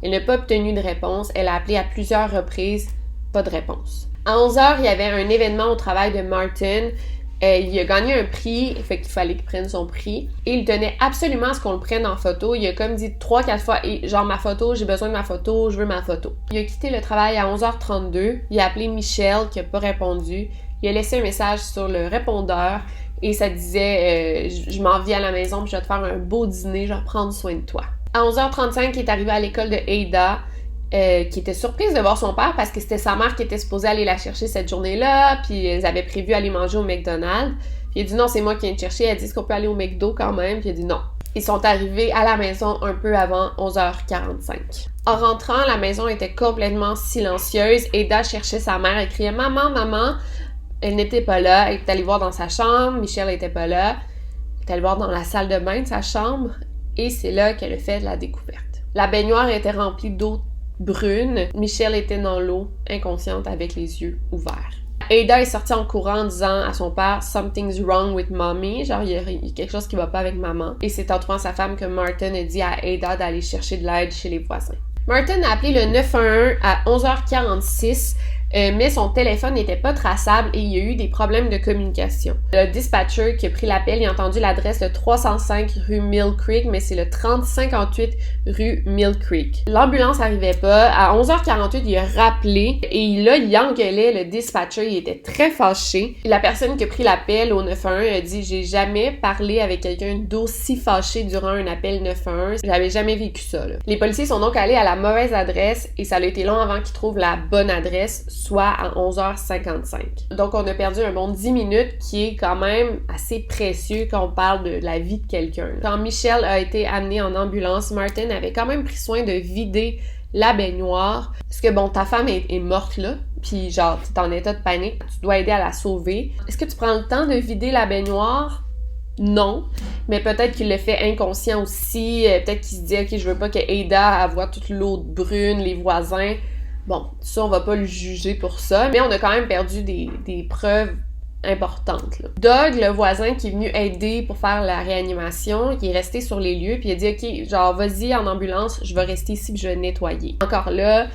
[SPEAKER 3] Elle n'a pas obtenu de réponse. Elle a appelé à plusieurs reprises, pas de réponse. À 11h, il y avait un événement au travail de Martin. Il a gagné un prix, fait qu'il fallait qu'il prenne son prix. Et il tenait absolument à ce qu'on le prenne en photo. Il a comme dit 3-4 fois, genre ma photo, j'ai besoin de ma photo, je veux ma photo. Il a quitté le travail à 11h32. Il a appelé Michelle qui n'a pas répondu. Il a laissé un message sur le répondeur et ça disait je m'en viens à la maison puis je vais te faire un beau dîner, je vais prendre soin de toi. À 11h35, il est arrivé à l'école de Ada. Qui était surprise de voir son père parce que c'était sa mère qui était supposée aller la chercher cette journée-là, puis ils avaient prévu aller manger au McDonald's. Puis il a dit non, c'est moi qui viens te chercher. Elle a dit est-ce qu'on peut aller au McDo quand même? Puis il a dit non. Ils sont arrivés à la maison un peu avant 11h45. En rentrant, la maison était complètement silencieuse. Ada cherchait sa mère, elle criait « Maman, maman ». Elle n'était pas là, elle est allée voir dans sa chambre, Michelle n'était pas là. Elle est allée voir dans la salle de bain de sa chambre et c'est là qu'elle a fait la découverte. La baignoire était remplie d'eau brune. Michelle était dans l'eau, inconsciente, avec les yeux ouverts. Ada est sortie en courant en disant à son père « Something's wrong with mommy », genre il y a quelque chose qui va pas avec maman. Et c'est en trouvant sa femme que Martin a dit à Ada d'aller chercher de l'aide chez les voisins. Martin a appelé le 911 à 11h46, mais son téléphone n'était pas traçable et il y a eu des problèmes de communication. Le dispatcher qui a pris l'appel, il a entendu l'adresse de 305 rue Mill Creek, mais c'est le 3058 rue Mill Creek. L'ambulance n'arrivait pas. À 11h48, il a rappelé et là, il engueulait le dispatcher. Il était très fâché. La personne qui a pris l'appel au 911 a dit « J'ai jamais parlé avec quelqu'un d'aussi fâché durant un appel 911. J'avais jamais vécu ça. » Les policiers sont donc allés à la mauvaise adresse et ça a été long avant qu'ils trouvent la bonne adresse, soit à 11h55. Donc, on a perdu un bon 10 minutes qui est quand même assez précieux quand on parle de la vie de quelqu'un. Quand Michelle a été amenée en ambulance, Martin avait quand même pris soin de vider la baignoire. Parce que bon, ta femme est morte là, puis genre, t'es en état de panique, tu dois aider à la sauver. Est-ce que tu prends le temps de vider la baignoire? Non, mais peut-être qu'il le fait inconscient aussi, peut-être qu'il se dit « Ok, je veux pas que Ada voie toute l'eau brune, les voisins ». Bon, ça, on va pas le juger pour ça, mais on a quand même perdu des preuves importantes, là. Doug, le voisin qui est venu aider pour faire la réanimation, il est resté sur les lieux, puis il a dit « Ok, genre, vas-y en ambulance, je vais rester ici puis je vais nettoyer. » Encore là,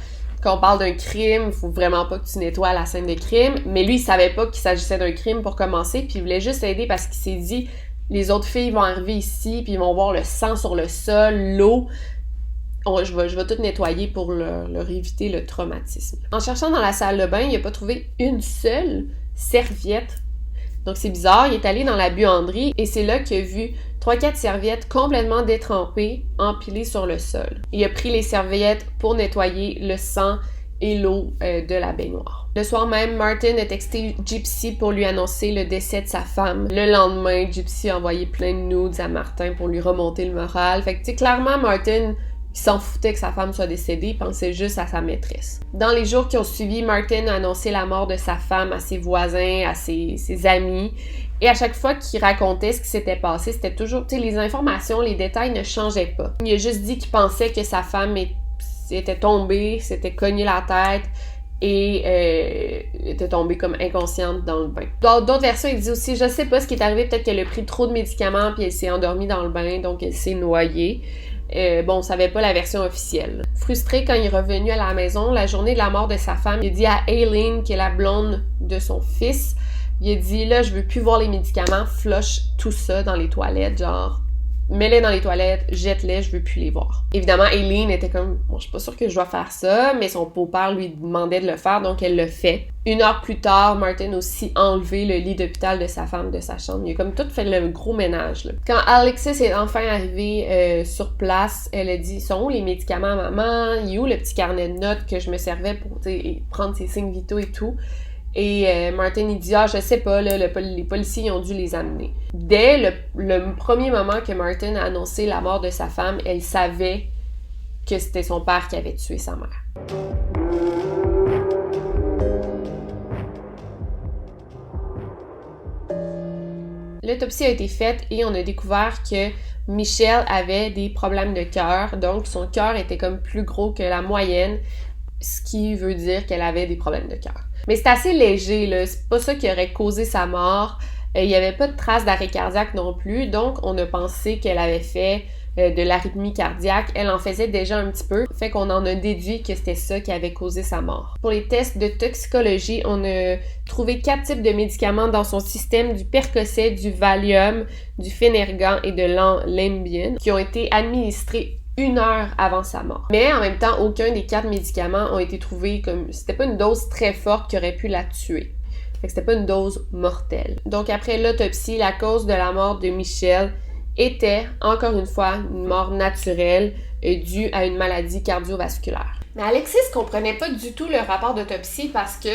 [SPEAKER 3] quand on parle d'un crime, il faut vraiment pas que tu nettoies la scène de crime, mais lui, il savait pas qu'il s'agissait d'un crime pour commencer, puis il voulait juste aider parce qu'il s'est dit « Les autres filles vont arriver ici, puis ils vont voir le sang sur le sol, l'eau. Je vais tout nettoyer pour leur éviter le traumatisme. » En cherchant dans la salle de bain, il n'a pas trouvé une seule serviette. Donc c'est bizarre, il est allé dans la buanderie et c'est là qu'il a vu 3-4 serviettes complètement détrempées, empilées sur le sol. Il a pris les serviettes pour nettoyer le sang et l'eau de la baignoire. Le soir même, Martin a texté Gypsy pour lui annoncer le décès de sa femme. Le lendemain, Gypsy a envoyé plein de nudes à Martin pour lui remonter le moral. Fait que, tu sais, clairement, Martin, il s'en foutait que sa femme soit décédée, il pensait juste à sa maîtresse. Dans les jours qui ont suivi, Martin a annoncé la mort de sa femme à ses voisins, à ses amis. Et à chaque fois qu'il racontait ce qui s'était passé, c'était toujours, tu sais, les informations, les détails ne changeaient pas. Il a juste dit qu'il pensait que sa femme était tombée, s'était cogné la tête et était tombée comme inconsciente dans le bain. Dans d'autres versions, il dit aussi, je sais pas ce qui est arrivé, peut-être qu'elle a pris trop de médicaments puis elle s'est endormie dans le bain, donc elle s'est noyée. Bon, on savait pas la version officielle. Frustré quand il est revenu à la maison, la journée de la mort de sa femme, il a dit à Aileen, qui est la blonde de son fils, il a dit, là, je veux plus voir les médicaments, flush tout ça dans les toilettes, genre, mets-les dans les toilettes, jette-les, je veux plus les voir. Évidemment, Aileen était comme, bon, je suis pas sûre que je dois faire ça, mais son beau-père lui demandait de le faire, donc elle le fait. 1 heure plus tard, Martin a aussi enlevé le lit d'hôpital de sa femme de sa chambre. Il a comme tout fait le gros ménage, là. Quand Alexis est enfin arrivé sur place, elle a dit, sont où les médicaments, maman? Il est où le petit carnet de notes que je me servais pour prendre ses signes vitaux et tout? Et Martin, il dit « Ah, je sais pas, là, les policiers ont dû les amener. » Dès le premier moment que Martin a annoncé la mort de sa femme, elle savait que c'était son père qui avait tué sa mère. L'autopsie a été faite et on a découvert que Michelle avait des problèmes de cœur, donc son cœur était comme plus gros que la moyenne, ce qui veut dire qu'elle avait des problèmes de cœur. Mais c'est assez léger, là, c'est pas ça qui aurait causé sa mort. Il n'y avait pas de traces d'arrêt cardiaque non plus, donc on a pensé qu'elle avait fait de l'arythmie cardiaque. Elle en faisait déjà un petit peu, fait qu'on en a déduit que c'était ça qui avait causé sa mort. Pour les tests de toxicologie, on a trouvé 4 types de médicaments dans son système, du Percocet, du Valium, du Phénergan et de l'Ambien, qui ont été administrés 1 heure avant sa mort. Mais en même temps, aucun des 4 médicaments ont été trouvés comme... C'était pas une dose très forte qui aurait pu la tuer. Fait que c'était pas une dose mortelle. Donc après l'autopsie, la cause de la mort de Michelle était, encore une fois, une mort naturelle due à une maladie cardiovasculaire. Mais Alexis comprenait pas du tout le rapport d'autopsie parce que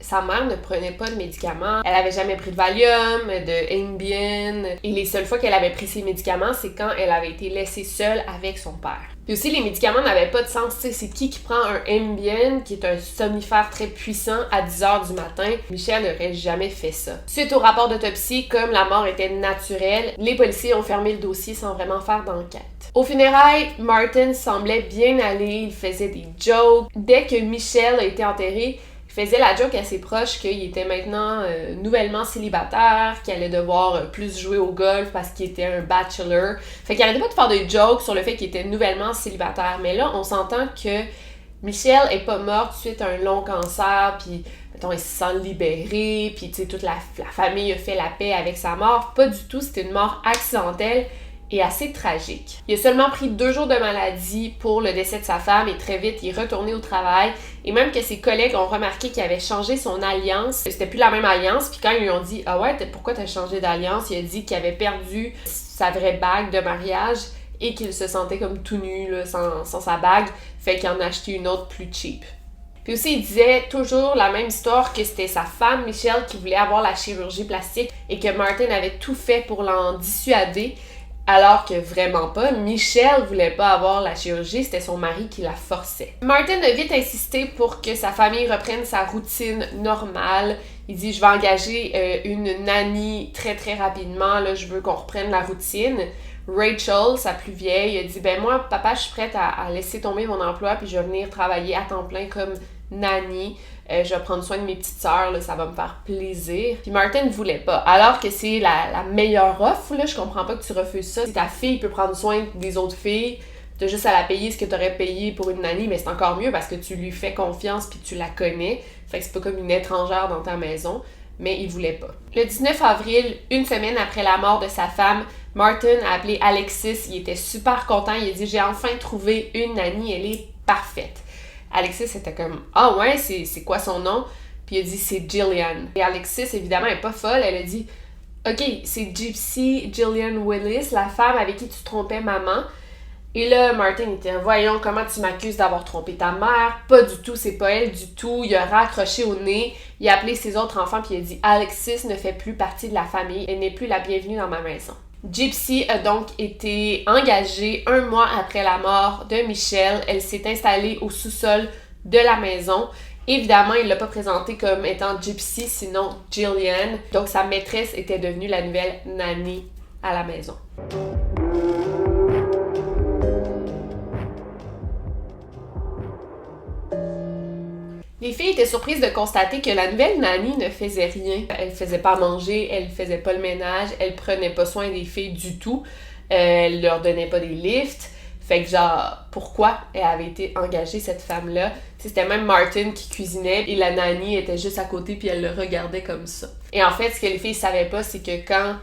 [SPEAKER 3] sa mère ne prenait pas de médicaments. Elle avait jamais pris de Valium, de Ambien. Et les seules fois qu'elle avait pris ses médicaments, c'est quand elle avait été laissée seule avec son père. Puis aussi, les médicaments n'avaient pas de sens. T'sais, c'est qui prend un Ambien, qui est un somnifère très puissant, à 10h du matin? Michelle n'aurait jamais fait ça. Suite au rapport d'autopsie, comme la mort était naturelle, les policiers ont fermé le dossier sans vraiment faire d'enquête. Au funérailles, Martin semblait bien aller, il faisait des jokes. Dès que Michelle a été enterrée, il faisait la joke à ses proches qu'il était maintenant nouvellement célibataire, qu'il allait devoir plus jouer au golf parce qu'il était un bachelor. Fait qu'il arrêtait pas de faire des jokes sur le fait qu'il était nouvellement célibataire. Mais là, on s'entend que Michelle est pas morte suite à un long cancer, puis mettons, elle se sent libérée, puis tu sais, toute la famille a fait la paix avec sa mort. Pas du tout, c'était une mort accidentelle et assez tragique. Il a seulement pris 2 jours de maladie pour le décès de sa femme et très vite, il est retourné au travail. Et même que ses collègues ont remarqué qu'il avait changé son alliance. C'était plus la même alliance. Puis quand ils lui ont dit « Ah ouais, pourquoi t'as changé d'alliance? » Il a dit qu'il avait perdu sa vraie bague de mariage et qu'il se sentait comme tout nu là, sans sa bague. Fait qu'il en a acheté une autre plus cheap. Puis aussi, il disait toujours la même histoire que c'était sa femme, Michelle, qui voulait avoir la chirurgie plastique et que Martin avait tout fait pour l'en dissuader. Alors que vraiment pas, Michelle voulait pas avoir la chirurgie, c'était son mari qui la forçait. Martin a vite insisté pour que sa famille reprenne sa routine normale. Il dit « Je vais engager une nanny très très rapidement, là, je veux qu'on reprenne la routine. » Rachel, sa plus vieille, a dit « Ben moi, papa, je suis prête à laisser tomber mon emploi puis je vais venir travailler à temps plein comme nanny. Je vais prendre soin de mes petites sœurs, là, ça va me faire plaisir. » Puis Martin ne voulait pas. Alors que c'est la meilleure offre, là, je comprends pas que tu refuses ça. Si ta fille peut prendre soin des autres filles, t'as juste à la payer ce que t'aurais payé pour une nanny, mais c'est encore mieux parce que tu lui fais confiance puis tu la connais. Fait que c'est pas comme une étrangère dans ta maison. Mais il voulait pas. Le 19 avril, une semaine après la mort de sa femme, Martin a appelé Alexis. Il était super content. Il a dit « J'ai enfin trouvé une nanny, elle est parfaite. » Alexis était comme « Ah ouais, c'est quoi son nom? » Puis il a dit « C'est Jillian. » Et Alexis, évidemment, elle est pas folle. Elle a dit « Ok, c'est Gypsy Jillian Willis, la femme avec qui tu trompais maman. » Et là, Martin était « Voyons, comment tu m'accuses d'avoir trompé ta mère? Pas du tout, c'est pas elle du tout. » Il a raccroché au nez. Il a appelé ses autres enfants puis il a dit « Alexis ne fait plus partie de la famille. Elle n'est plus la bienvenue dans ma maison. » Gypsy a donc été engagée 1 mois après la mort de Michelle. Elle s'est installée au sous-sol de la maison. Évidemment, il l'a pas présentée comme étant Gypsy, sinon Jillian. Donc sa maîtresse était devenue la nouvelle nanny à la maison. Les filles étaient surprises de constater que la nouvelle nanny ne faisait rien. Elle faisait pas manger, elle faisait pas le ménage, elle prenait pas soin des filles du tout. Elle leur donnait pas des lifts. Fait que genre, pourquoi elle avait été engagée, cette femme-là? C'était même Martin qui cuisinait et la nanny était juste à côté puis elle le regardait comme ça. Et en fait, ce que les filles savaient pas, c'est que quand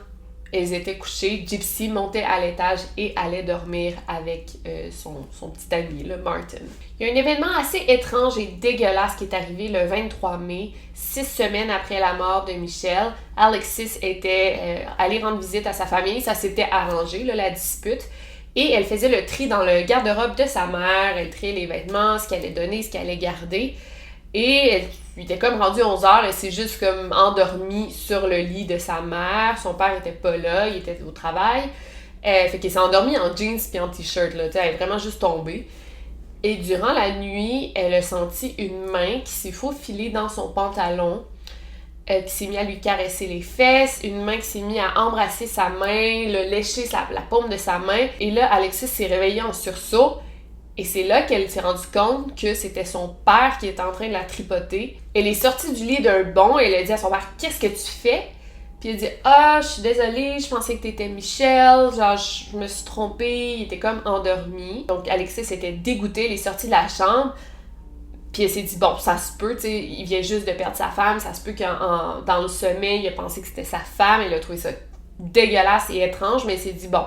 [SPEAKER 3] elles étaient couchées, Gypsy montait à l'étage et allait dormir avec son petit ami, là, Martin. Il y a un événement assez étrange et dégueulasse qui est arrivé le 23 mai, 6 semaines après la mort de Michelle. Alexis était allée rendre visite à sa famille, ça s'était arrangé, là, la dispute. Et elle faisait le tri dans le garde-robe de sa mère, elle triait les vêtements, ce qu'elle allait donner, ce qu'elle allait garder. Et elle était comme rendue 11h, elle s'est juste comme endormie sur le lit de sa mère. Son père était pas là, il était au travail. Fait qu'elle s'est endormie en jeans puis en t-shirt, là. Elle est vraiment juste tombée. Et durant la nuit, elle a senti une main qui s'est faufilée dans son pantalon. qui s'est mis à lui caresser les fesses, une main qui s'est mis à embrasser sa main, le lécher la paume de sa main. Et là, Alexis s'est réveillée en sursaut. Et c'est là qu'elle s'est rendue compte que c'était son père qui était en train de la tripoter. Elle est sortie du lit d'un bond et elle a dit à son père « Qu'est-ce que tu fais? » Puis il a dit « Ah, je suis désolée, je pensais que t'étais Michel, genre je me suis trompée, il était comme endormi. » Donc Alexis était dégoûtée, elle est sortie de la chambre. Puis elle s'est dit, bon, ça se peut, tu sais, il vient juste de perdre sa femme, ça se peut que dans le sommeil, il a pensé que c'était sa femme, elle a trouvé ça dégueulasse et étrange, mais elle s'est dit, bon,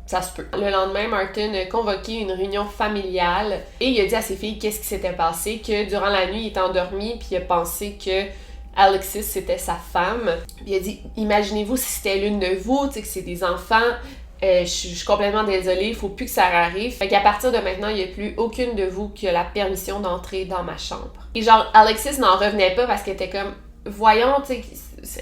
[SPEAKER 3] ça se peut. Le lendemain, Martin a convoqué une réunion familiale et il a dit à ses filles qu'est-ce qui s'était passé, que durant la nuit, il était endormi, puis il a pensé que Alexis, c'était sa femme. Puis il a dit, imaginez-vous si c'était l'une de vous, tu sais, que c'est des enfants, je suis complètement désolée, il faut plus que ça arrive. Fait qu'à partir de maintenant, il n'y a plus aucune de vous qui a la permission d'entrer dans ma chambre. Et genre, Alexis n'en revenait pas parce qu'elle était comme, voyons, tu sais,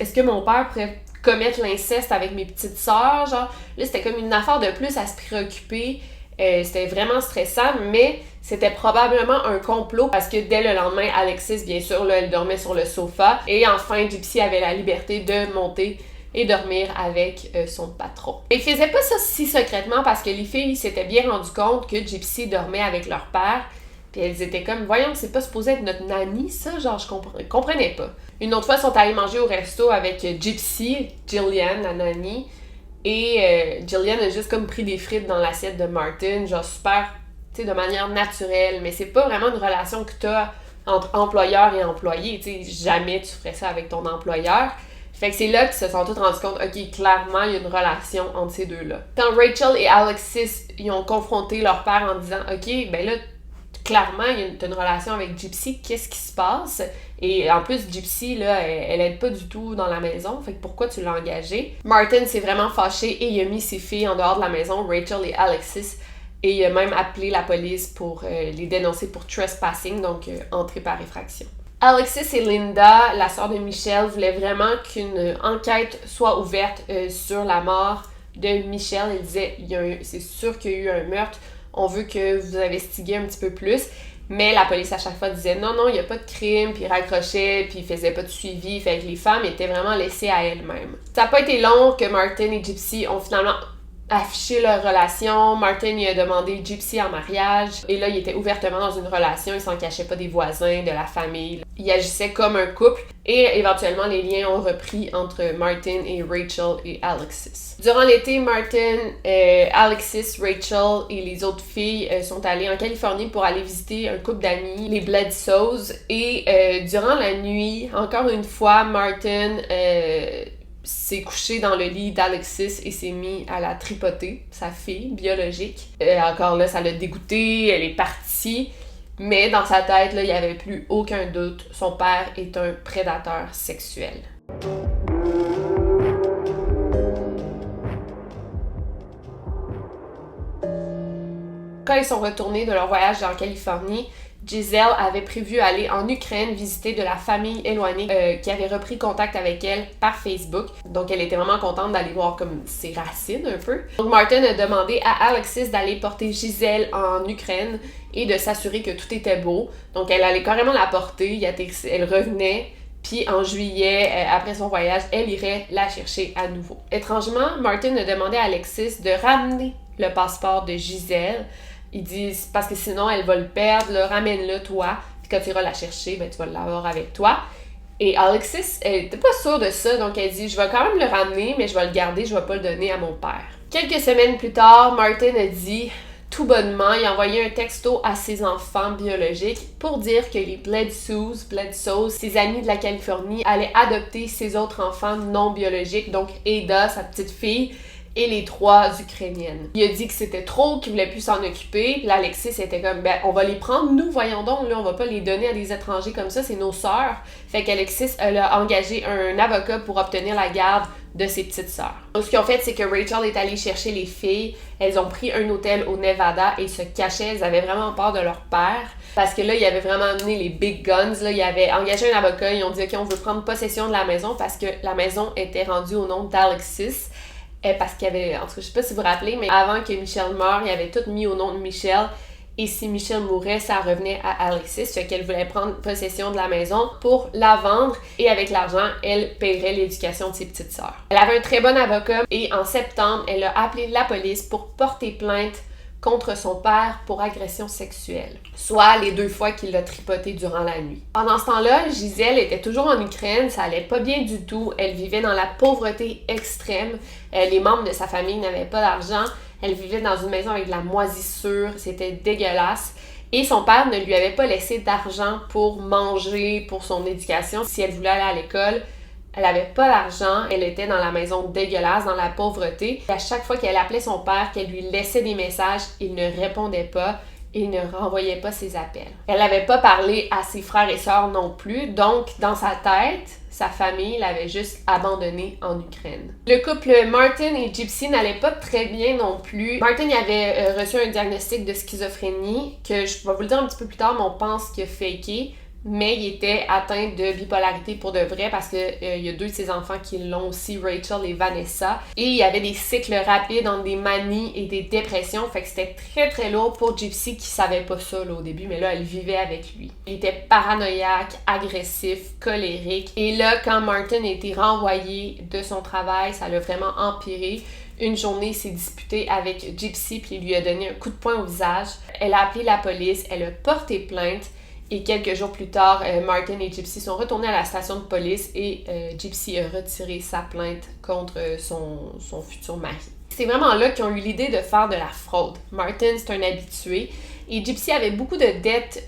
[SPEAKER 3] est-ce que mon père pourrait commettre l'inceste avec mes petites sœurs? Genre, là, c'était comme une affaire de plus à se préoccuper. C'était vraiment stressant, mais c'était probablement un complot parce que dès le lendemain, Alexis, bien sûr, là, elle dormait sur le sofa. Et enfin, Gypsy avait la liberté de monter et dormir avec son patron. Ils faisaient pas ça si secrètement parce que les filles s'étaient bien rendues compte que Gypsy dormait avec leur père. Puis elles étaient comme, voyons, c'est pas supposé être notre nanny, ça? Genre, je comprenais pas. Une autre fois, ils sont allés manger au resto avec Gypsy, Jillian, la nanny. Et Jillian a juste comme pris des frites dans l'assiette de Martin, genre super, tu sais, de manière naturelle. Mais c'est pas vraiment une relation que t'as entre employeur et employé. Tu sais, jamais tu ferais ça avec ton employeur. Fait que c'est là qu'ils se sont tous rendus compte, ok, clairement, il y a une relation entre ces deux-là. Quand Rachel et Alexis, ils ont confronté leur père en disant, ok, ben là, clairement, t'as une relation avec Gypsy, qu'est-ce qui se passe? Et en plus, Gypsy, là, elle aide pas du tout dans la maison, fait que pourquoi tu l'as engagée? Martin s'est vraiment fâché et il a mis ses filles en dehors de la maison, Rachel et Alexis, et il a même appelé la police pour les dénoncer pour trespassing, donc entrée par effraction. Alexis et Linda, la sœur de Michel, voulaient vraiment qu'une enquête soit ouverte sur la mort de Michel. Ils disaient, c'est sûr qu'il y a eu un meurtre, on veut que vous investiguiez un petit peu plus. Mais la police à chaque fois disait non, il n'y a pas de crime, puis ils raccrochaient, puis ils faisaient pas de suivi. Fait que les femmes étaient vraiment laissées à elles-mêmes. Ça n'a pas été long que Martin et Gypsy ont finalement affiché leur relation. Martin lui a demandé Gypsy en mariage. Et là, il était ouvertement dans une relation. Il s'en cachait pas des voisins, de la famille. Il agissait comme un couple. Et éventuellement, les liens ont repris entre Martin et Rachel et Alexis. Durant l'été, Martin, Alexis, Rachel et les autres filles sont allées en Californie pour aller visiter un couple d'amis, les Bledsoes. Et durant la nuit, encore une fois, Martin s'est couché dans le lit d'Alexis et s'est mis à la tripoter, sa fille biologique. Encore là, ça l'a dégoûtée, elle est partie. Mais dans sa tête, là, il n'y avait plus aucun doute. Son père est un prédateur sexuel. Quand ils sont retournés de leur voyage en Californie, Giselle avait prévu aller en Ukraine visiter de la famille éloignée qui avait repris contact avec elle par Facebook. Donc elle était vraiment contente d'aller voir comme ses racines un peu. Donc Martin a demandé à Alexis d'aller porter Giselle en Ukraine et de s'assurer que tout était beau. Donc elle allait carrément la porter, elle revenait. Puis en juillet, après son voyage, elle irait la chercher à nouveau. Étrangement, Martin a demandé à Alexis de ramener le passeport de Giselle. Ils disent, parce que sinon elle va le perdre, là, ramène-le toi, puis quand tu iras la chercher, ben, tu vas l'avoir avec toi. Et Alexis, elle était pas sûre de ça, donc elle dit, je vais quand même le ramener, mais je vais le garder, je vais pas le donner à mon père. Quelques semaines plus tard, Martin a dit, tout bonnement, il a envoyé un texto à ses enfants biologiques pour dire que les Bledsoes, ses amis de la Californie, allaient adopter ses autres enfants non biologiques, donc Ada, sa petite fille, et les 3 Ukrainiennes. Il a dit que c'était trop, qu'il voulait plus s'en occuper. Puis là, Alexis était comme, ben, on va les prendre, nous, voyons donc, là, on va pas les donner à des étrangers comme ça, c'est nos sœurs. Fait qu'Alexis, elle a engagé un avocat pour obtenir la garde de ses petites sœurs. Donc, ce qu'ils ont fait, c'est que Rachel est allée chercher les filles. Elles ont pris un hôtel au Nevada et se cachaient. Elles avaient vraiment peur de leur père. Parce que là, ils avaient vraiment amené les big guns. Là, ils avaient engagé un avocat. Ils ont dit, OK, on veut prendre possession de la maison parce que la maison était rendue au nom d'Alexis. Parce qu'il y avait, en tout cas, je sais pas si vous vous rappelez, mais avant que Michel meure, il avait tout mis au nom de Michel. Et si Michelle mourait, ça revenait à Alexis, fait qu'elle voulait prendre possession de la maison pour la vendre et avec l'argent, elle paierait l'éducation de ses petites sœurs. Elle avait un très bon avocat et en septembre, elle a appelé la police pour porter plainte contre son père pour agression sexuelle, soit les 2 fois qu'il l'a tripoté durant la nuit. Pendant ce temps-là, Gisèle était toujours en Ukraine, ça allait pas bien du tout, elle vivait dans la pauvreté extrême, les membres de sa famille n'avaient pas d'argent, elle vivait dans une maison avec de la moisissure, c'était dégueulasse. Et son père ne lui avait pas laissé d'argent pour manger, pour son éducation. Si elle voulait aller à l'école, elle avait pas d'argent, elle était dans la maison dégueulasse, dans la pauvreté. Et à chaque fois qu'elle appelait son père, qu'elle lui laissait des messages, il ne répondait pas, il ne renvoyait pas ses appels. Elle n'avait pas parlé à ses frères et sœurs non plus, donc dans sa tête, sa famille l'avait juste abandonnée en Ukraine. Le couple Martin et Gypsy n'allait pas très bien non plus. Martin avait reçu un diagnostic de schizophrénie, que je vais vous le dire un petit peu plus tard, mais on pense qu'il a faké. Mais il était atteint de bipolarité pour de vrai parce que il y a 2 de ses enfants qui l'ont aussi, Rachel et Vanessa. Et il y avait des cycles rapides entre des manies et des dépressions. Fait que c'était très très lourd pour Gypsy qui savait pas ça là, au début, mais là elle vivait avec lui. Il était paranoïaque, agressif, colérique. Et là, quand Martin a été renvoyé de son travail, ça l'a vraiment empiré. Une journée, il s'est disputé avec Gypsy puis il lui a donné un coup de poing au visage. Elle a appelé la police, elle a porté plainte. Et quelques jours plus tard, Martin et Gypsy sont retournés à la station de police et Gypsy a retiré sa plainte contre son futur mari. C'est vraiment là qu'ils ont eu l'idée de faire de la fraude. Martin, c'est un habitué et Gypsy avait beaucoup de dettes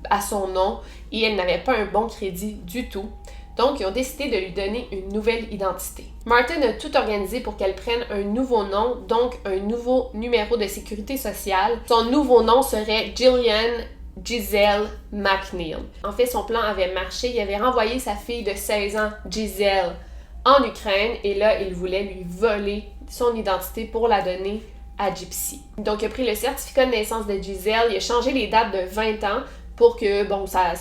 [SPEAKER 3] à son nom et elle n'avait pas un bon crédit du tout. Donc, ils ont décidé de lui donner une nouvelle identité. Martin a tout organisé pour qu'elle prenne un nouveau nom, donc un nouveau numéro de sécurité sociale. Son nouveau nom serait Jillian Giselle McNeil. En fait, son plan avait marché. Il avait renvoyé sa fille de 16 ans, Giselle, en Ukraine et là, il voulait lui voler son identité pour la donner à Gypsy. Donc, il a pris le certificat de naissance de Giselle, il a changé les dates de 20 ans pour que, bon, ça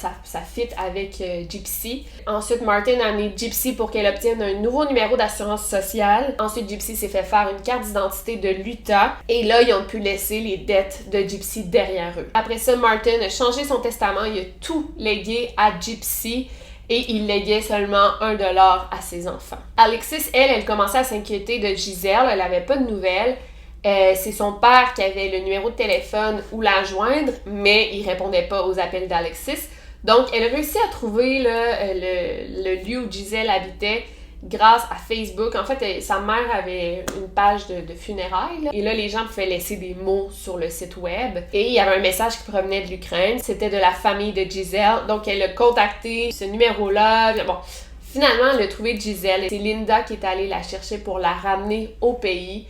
[SPEAKER 3] fit avec Gypsy. Ensuite, Martin a amené Gypsy pour qu'elle obtienne un nouveau numéro d'assurance sociale. Ensuite, Gypsy s'est fait faire une carte d'identité de l'Utah. Et là, ils ont pu laisser les dettes de Gypsy derrière eux. Après ça, Martin a changé son testament. Il a tout légué à Gypsy. Et il léguait seulement $1 à ses enfants. Alexis, elle commençait à s'inquiéter de Gisèle. Elle n'avait pas de nouvelles. C'est son père qui avait le numéro de téléphone où la joindre, mais il répondait pas aux appels d'Alexis. Donc, elle a réussi à trouver là, le lieu où Gisèle habitait grâce à Facebook. En fait, sa mère avait une page de funérailles. Là. Et là, les gens pouvaient laisser des mots sur le site web. Et il y avait un message qui provenait de l'Ukraine. C'était de la famille de Gisèle. Donc, elle a contacté ce numéro-là. Bon, finalement, elle a trouvé Gisèle. C'est Linda qui est allée la chercher pour la ramener au pays.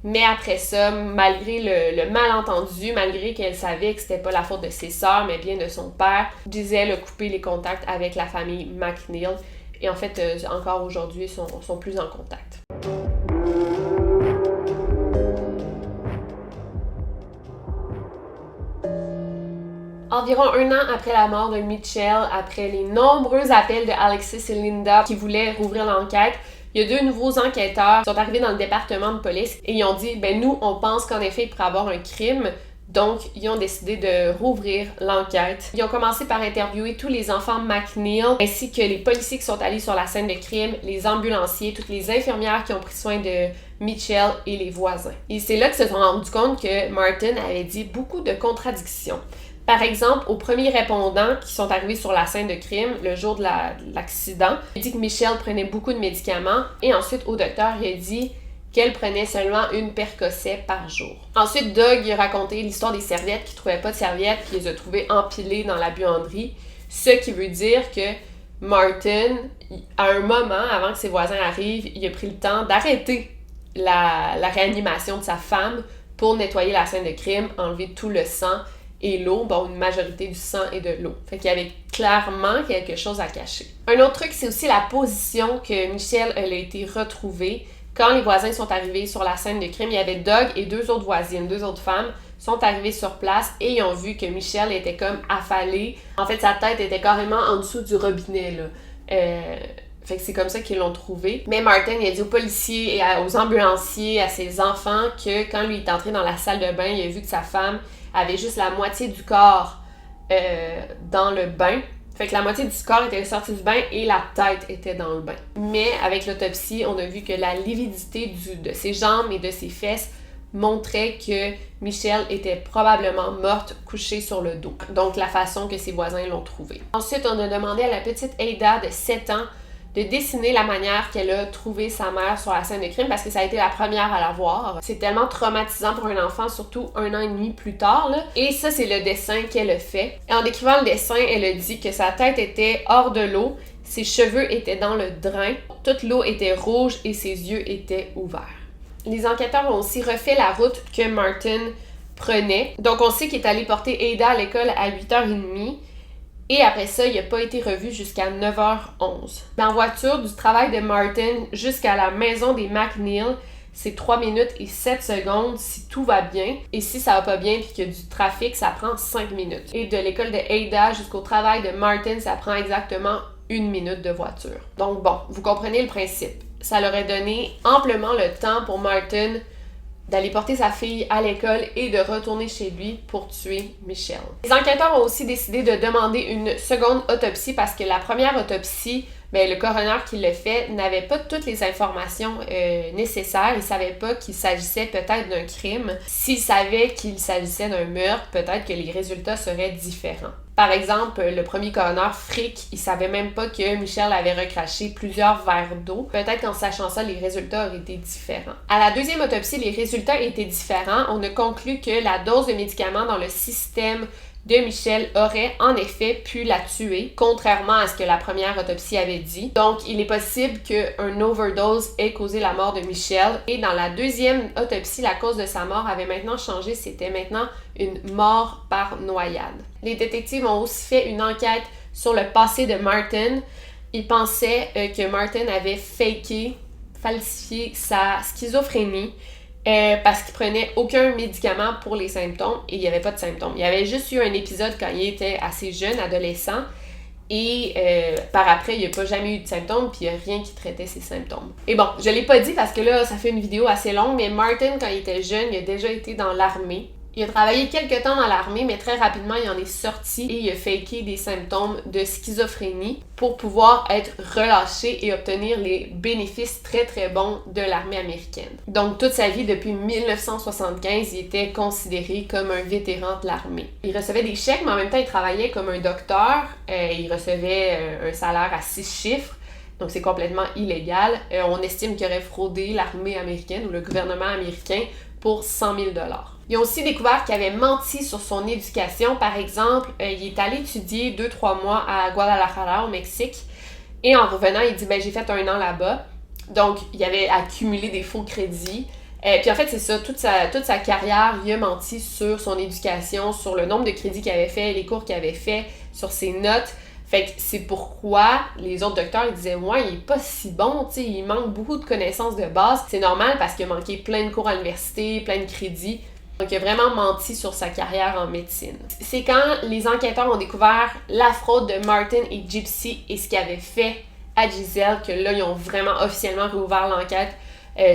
[SPEAKER 3] Mais après ça, malgré le malentendu, malgré qu'elle savait que c'était pas la faute de ses sœurs, mais bien de son père, Gisèle a coupé les contacts avec la famille McNeil. Et en fait, encore aujourd'hui, ils sont plus en contact. Environ 1 an après la mort de Michelle, après les nombreux appels de Alexis et Linda qui voulaient rouvrir l'enquête, il y a 2 nouveaux enquêteurs qui sont arrivés dans le département de police et ils ont dit, nous, on pense qu'en effet, il pourrait y avoir un crime. Donc, ils ont décidé de rouvrir l'enquête. Ils ont commencé par interviewer tous les enfants McNeil, ainsi que les policiers qui sont allés sur la scène de crime, les ambulanciers, toutes les infirmières qui ont pris soin de Michelle et les voisins. Et c'est là qu'ils se sont rendus compte que Martin avait dit beaucoup de contradictions. Par exemple, aux premiers répondants qui sont arrivés sur la scène de crime le jour de l'accident, il dit que Michelle prenait beaucoup de médicaments et ensuite au docteur, il a dit qu'elle prenait seulement une Percocet par jour. Ensuite, Doug il a raconté l'histoire des serviettes, qu'il ne trouvait pas de serviettes, qu'il les a trouvées empilées dans la buanderie, ce qui veut dire que Martin, à un moment, avant que ses voisins arrivent, il a pris le temps d'arrêter la réanimation de sa femme pour nettoyer la scène de crime, enlever tout le sang et l'eau, une majorité du sang et de l'eau. Fait qu'il y avait clairement quelque chose à cacher. Un autre truc, c'est aussi la position que Michelle elle a été retrouvée. Quand les voisins sont arrivés sur la scène de crime, il y avait Doug et 2 autres voisines, 2 autres femmes, sont arrivées sur place et ils ont vu que Michelle était comme affalée. En fait, sa tête était carrément en dessous du robinet, là. Fait que c'est comme ça qu'ils l'ont trouvée. Mais Martin, il a dit aux policiers et aux ambulanciers, à ses enfants, que quand lui est entré dans la salle de bain, il a vu que sa femme avait juste la moitié du corps dans le bain. Fait que la moitié du corps était sortie du bain et la tête était dans le bain. Mais avec l'autopsie, on a vu que la lividité de ses jambes et de ses fesses montrait que Michelle était probablement morte couchée sur le dos. Donc la façon que ses voisins l'ont trouvée. Ensuite, on a demandé à la petite Ada de 7 ans de dessiner la manière qu'elle a trouvé sa mère sur la scène de crime parce que ça a été la première à la voir. C'est tellement traumatisant pour un enfant, surtout 1 an et demi plus tard, là. Et ça, c'est le dessin qu'elle a fait. Et en décrivant le dessin, elle a dit que sa tête était hors de l'eau, ses cheveux étaient dans le drain, toute l'eau était rouge et ses yeux étaient ouverts. Les enquêteurs ont aussi refait la route que Martin prenait. Donc on sait qu'il est allé porter Ada à l'école à 8h30. Et après ça, il n'a pas été revu jusqu'à 9h11. En voiture, du travail de Martin jusqu'à la maison des McNeil, c'est 3 minutes et 7 secondes si tout va bien. Et si ça va pas bien puis qu'il y a du trafic, ça prend 5 minutes. Et de l'école de Ada jusqu'au travail de Martin, ça prend exactement 1 minute de voiture. Donc bon, vous comprenez le principe. Ça leur a donné amplement le temps pour Martin d'aller porter sa fille à l'école et de retourner chez lui pour tuer Michelle. Les enquêteurs ont aussi décidé de demander une seconde autopsie parce que la première autopsie, le coroner qui l'a fait n'avait pas toutes les informations nécessaires. Il savait pas qu'il s'agissait peut-être d'un crime. S'il savait qu'il s'agissait d'un meurtre, peut-être que les résultats seraient différents. Par exemple, le premier coroner, Frick, il savait même pas que Michelle avait recraché plusieurs verres d'eau. Peut-être qu'en sachant ça, les résultats auraient été différents. À la deuxième autopsie, les résultats étaient différents. On a conclu que la dose de médicaments dans le système de Michelle aurait en effet pu la tuer, contrairement à ce que la première autopsie avait dit. Donc, il est possible qu'un overdose ait causé la mort de Michelle. Et dans la deuxième autopsie, la cause de sa mort avait maintenant changé. C'était maintenant une mort par noyade. Les détectives ont aussi fait une enquête sur le passé de Martin. Ils pensaient que Martin avait falsifié sa schizophrénie. Parce qu'il prenait aucun médicament pour les symptômes et il n'y avait pas de symptômes. Il y avait juste eu un épisode quand il était assez jeune, adolescent, et par après, il n'y a pas jamais eu de symptômes puis il n'y a rien qui traitait ces symptômes. Et bon, je l'ai pas dit parce que là, ça fait une vidéo assez longue, mais Martin, quand il était jeune, il a déjà été dans l'armée. Il a travaillé quelques temps dans l'armée, mais très rapidement, il en est sorti et il a faké des symptômes de schizophrénie pour pouvoir être relâché et obtenir les bénéfices très très bons de l'armée américaine. Donc toute sa vie, depuis 1975, il était considéré comme un vétéran de l'armée. Il recevait des chèques, mais en même temps, il travaillait comme un docteur. Il recevait un salaire à 6 chiffres. Donc c'est complètement illégal. On estime qu'il aurait fraudé l'armée américaine ou le gouvernement américain pour 100 000 $. Ils ont aussi découvert qu'il avait menti sur son éducation. Par exemple, il est allé étudier 2-3 mois à Guadalajara, au Mexique. Et en revenant, il dit « j'ai fait 1 an là-bas ». Donc, il avait accumulé des faux crédits. Puis en fait, c'est ça, toute sa carrière, il a menti sur son éducation, sur le nombre de crédits qu'il avait fait, les cours qu'il avait fait, sur ses notes. Fait que c'est pourquoi les autres docteurs ils disaient « ouais, il est pas si bon, tu sais, il manque beaucoup de connaissances de base. » C'est normal parce qu'il a manqué plein de cours à l'université, plein de crédits. Donc, il a vraiment menti sur sa carrière en médecine. C'est quand les enquêteurs ont découvert la fraude de Martin et Gypsy et ce qu'ils avaient fait à Giselle que là, ils ont vraiment officiellement réouvert l'enquête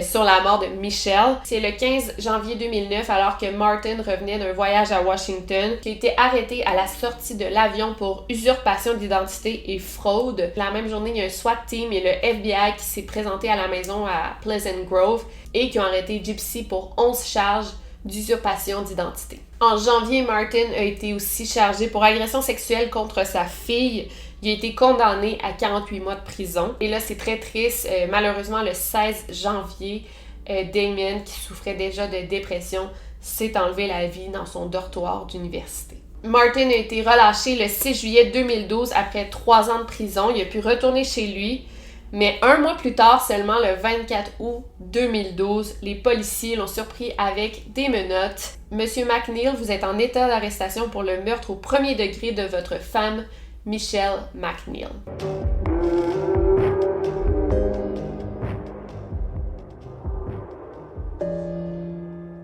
[SPEAKER 3] sur la mort de Michelle. C'est le 15 janvier 2009, alors que Martin revenait d'un voyage à Washington, qui a été arrêté à la sortie de l'avion pour usurpation d'identité et fraude. La même journée, il y a un SWAT team et le FBI qui s'est présenté à la maison à Pleasant Grove et qui ont arrêté Gypsy pour 11 charges d'usurpation d'identité. En janvier, Martin a été aussi chargé pour agression sexuelle contre sa fille. Il a été condamné à 48 mois de prison. Et là, c'est très triste. Malheureusement, le 16 janvier, Damien, qui souffrait déjà de dépression, s'est enlevé la vie dans son dortoir d'université. Martin a été relâché le 6 juillet 2012 après 3 ans de prison. Il a pu retourner chez lui. Mais 1 mois plus tard, seulement le 24 août 2012, les policiers l'ont surpris avec des menottes. Monsieur McNeil, vous êtes en état d'arrestation pour le meurtre au 1er degré de votre femme, Michelle McNeil.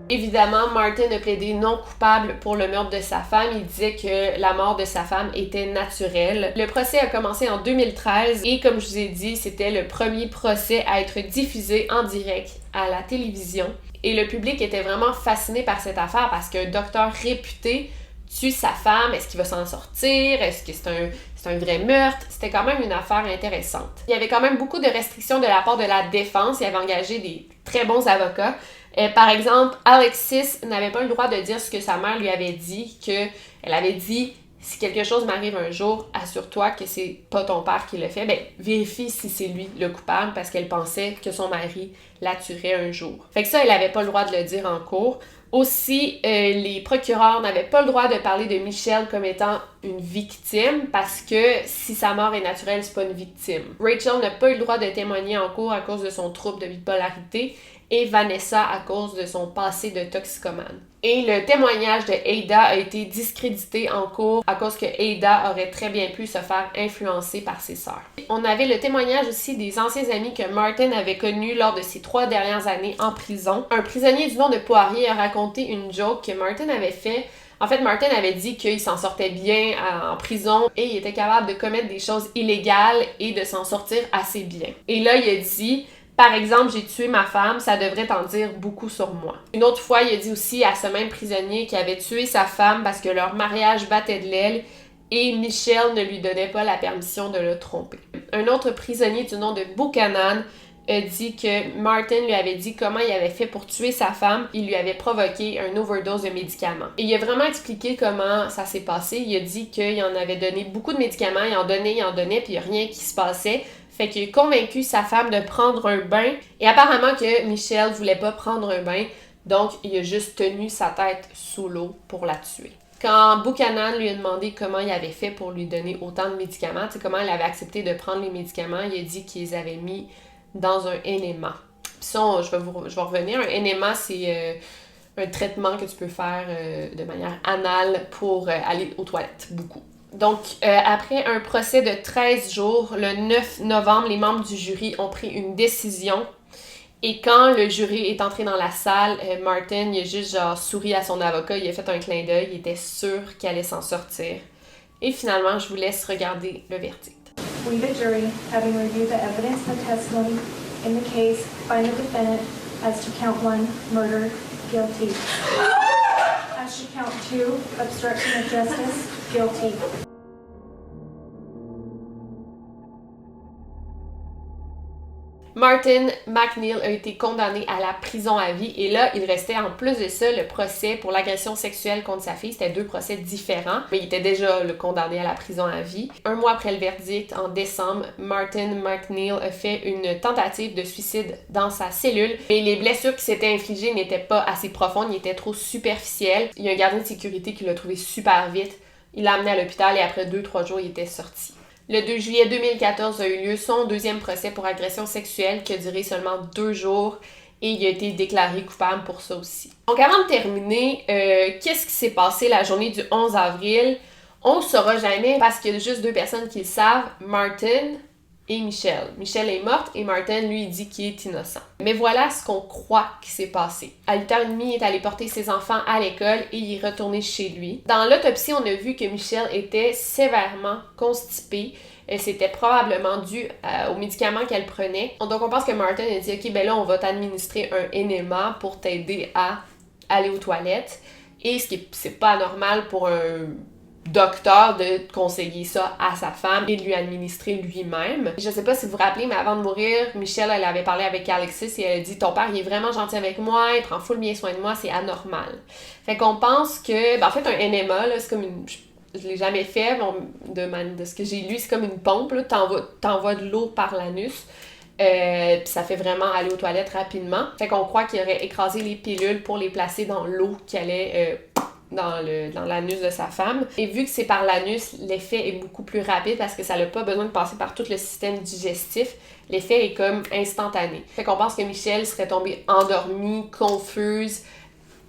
[SPEAKER 3] Évidemment, Martin a plaidé non coupable pour le meurtre de sa femme. Il disait que la mort de sa femme était naturelle. Le procès a commencé en 2013 et comme je vous ai dit, c'était le premier procès à être diffusé en direct à la télévision. Et le public était vraiment fasciné par cette affaire parce qu'un docteur réputé tue sa femme. Est-ce qu'il va s'en sortir? Est-ce que c'est un vrai meurtre? C'était quand même une affaire intéressante. Il y avait quand même beaucoup de restrictions de la part de la défense. Il avait engagé des très bons avocats. Par exemple, Alexis n'avait pas le droit de dire ce que sa mère lui avait dit, qu'elle avait dit « Si quelque chose m'arrive un jour, assure-toi que c'est pas ton père qui le fait. » Ben, vérifie si c'est lui le coupable parce qu'elle pensait que son mari la tuerait un jour. Fait que ça, elle avait pas le droit de le dire en cours. Aussi, les procureurs n'avaient pas le droit de parler de Michelle comme étant une victime parce que si sa mort est naturelle, c'est pas une victime. Rachel n'a pas eu le droit de témoigner en cours à cause de son trouble de bipolarité et Vanessa à cause de son passé de toxicomane. Et le témoignage de Ada a été discrédité en cours à cause que Ada aurait très bien pu se faire influencer par ses sœurs. On avait le témoignage aussi des anciens amis que Martin avait connus lors de ses 3 dernières années en prison. Un prisonnier du nom de Poirier a raconté une joke que Martin avait fait. En fait, Martin avait dit qu'il s'en sortait bien en prison et il était capable de commettre des choses illégales et de s'en sortir assez bien. Et là, il a dit... Par exemple, j'ai tué ma femme, ça devrait en dire beaucoup sur moi. Une autre fois, il a dit aussi à ce même prisonnier qu'il avait tué sa femme parce que leur mariage battait de l'aile et Michelle ne lui donnait pas la permission de le tromper. Un autre prisonnier du nom de Buchanan a dit que Martin lui avait dit comment il avait fait pour tuer sa femme. Il lui avait provoqué un overdose de médicaments. Et il a vraiment expliqué comment ça s'est passé. Il a dit qu'il en avait donné beaucoup de médicaments, il en donnait, puis il n'y a rien qui se passait. Fait qu'il a convaincu sa femme de prendre un bain. Et apparemment que Michelle voulait pas prendre un bain. Donc, il a juste tenu sa tête sous l'eau pour la tuer. Quand Buchanan lui a demandé comment il avait fait pour lui donner autant de médicaments, tu sais, comment elle avait accepté de prendre les médicaments, il a dit qu'ils les avaient mis dans un enema. Puis ça, je vais revenir. Un enema, c'est un traitement que tu peux faire de manière anale pour aller aux toilettes, beaucoup. Donc, après un procès de 13 jours, le 9 novembre, les membres du jury ont pris une décision. Et quand le jury est entré dans la salle, Martin, il a juste genre souri à son avocat, il a fait un clin d'œil, il était sûr qu'il allait s'en sortir. Et finalement, je vous laisse regarder le verdict.
[SPEAKER 5] We, the jury, having reviewed the evidence and testimony in the case, find the defendant as to count 1, murder, guilty. As to count 2, obstruction of justice, guilty.
[SPEAKER 3] Martin McNeil a été condamné à la prison à vie et là, il restait en plus de ça le procès pour l'agression sexuelle contre sa fille. C'était 2 procès différents, mais il était déjà condamné à la prison à vie. 1 mois après le verdict, en décembre, Martin McNeil a fait une tentative de suicide dans sa cellule, mais les blessures qui s'étaient infligées n'étaient pas assez profondes, ils étaient trop superficielles. Il y a un gardien de sécurité qui l'a trouvé super vite. Il l'a amené à l'hôpital et après 2-3 jours, il était sorti. Le 2 juillet 2014 a eu lieu son 2e procès pour agression sexuelle qui a duré seulement 2 jours et il a été déclaré coupable pour ça aussi. Donc avant de terminer, qu'est-ce qui s'est passé la journée du 11 avril? On ne saura jamais parce qu'il y a juste 2 personnes qui le savent, Martin et Michelle. Michelle est morte et Martin, lui, il dit qu'il est innocent. Mais voilà ce qu'on croit qui s'est passé. À 8h30, il est allé porter ses enfants à l'école et il est retourné chez lui. Dans l'autopsie, on a vu que Michelle était sévèrement constipée. C'était probablement dû aux médicaments qu'elle prenait. Donc on pense que Martin a dit « Ok, ben là, on va t'administrer un enema pour t'aider à aller aux toilettes. » Et c'est pas normal pour un docteur de conseiller ça à sa femme et de lui administrer lui-même. Je sais pas si vous vous rappelez, mais avant de mourir, Michelle, elle avait parlé avec Alexis et elle a dit « Ton père, il est vraiment gentil avec moi, il prend full bien soin de moi, c'est anormal. » Fait qu'on pense que, en fait, un enema, là, c'est comme une... Je l'ai jamais fait, de ce que j'ai lu, c'est comme une pompe, là, t'envoies de l'eau par l'anus. Puis ça fait vraiment aller aux toilettes rapidement. Fait qu'on croit qu'il aurait écrasé les pilules pour les placer dans l'eau qui allait dans l'anus de sa femme. Et vu que c'est par l'anus, l'effet est beaucoup plus rapide parce que ça n'a pas besoin de passer par tout le système digestif. L'effet est comme instantané. Fait qu'on pense que Michelle serait tombée endormie, confuse,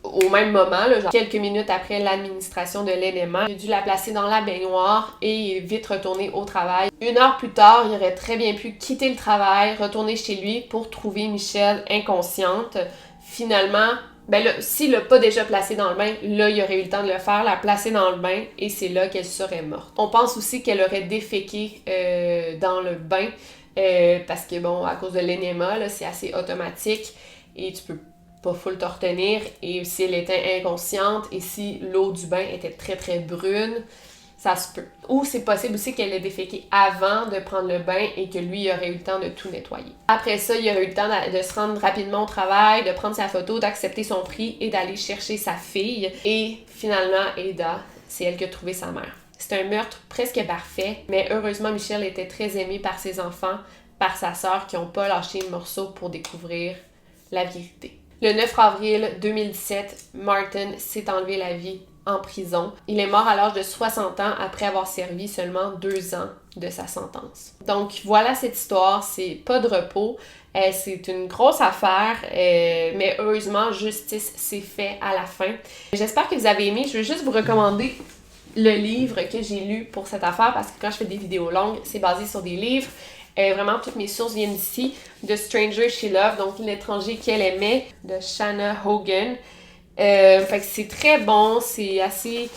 [SPEAKER 3] au même moment, là, genre quelques minutes après l'administration de l'élément. Il a dû la placer dans la baignoire et vite retourner au travail. 1 heure plus tard, il aurait très bien pu quitter le travail, retourner chez lui pour trouver Michelle inconsciente. Finalement, Ben là, s'il l'a pas déjà placé dans le bain, là, il aurait eu le temps de le faire, la placer dans le bain, et c'est là qu'elle serait morte. On pense aussi qu'elle aurait déféqué dans le bain, parce que bon, à cause de l'énéma, là, c'est assez automatique, et tu peux pas full te retenir, et si elle était inconsciente, et si l'eau du bain était très très brune, ça se peut. Ou c'est possible aussi qu'elle ait déféqué avant de prendre le bain et que lui aurait eu le temps de tout nettoyer. Après ça, il aurait eu le temps de se rendre rapidement au travail, de prendre sa photo, d'accepter son prix et d'aller chercher sa fille. Et finalement, Ada, c'est elle qui a trouvé sa mère. C'est un meurtre presque parfait, mais heureusement, Michelle était très aimée par ses enfants, par sa sœur qui n'ont pas lâché le morceau pour découvrir la vérité. Le 9 avril 2017, Martin s'est enlevé la vie en prison. Il est mort à l'âge de 60 ans après avoir servi seulement 2 ans de sa sentence. Donc voilà cette histoire, c'est pas de repos, c'est une grosse affaire, mais heureusement, justice s'est faite à la fin. J'espère que vous avez aimé, je veux juste vous recommander le livre que j'ai lu pour cette affaire, parce que quand je fais des vidéos longues, c'est basé sur des livres. Vraiment, toutes mes sources viennent d'ici, de Stranger She Loved, donc L'étranger qu'elle aimait, de Shanna Hogan. Fait que c'est très bon, c'est assez...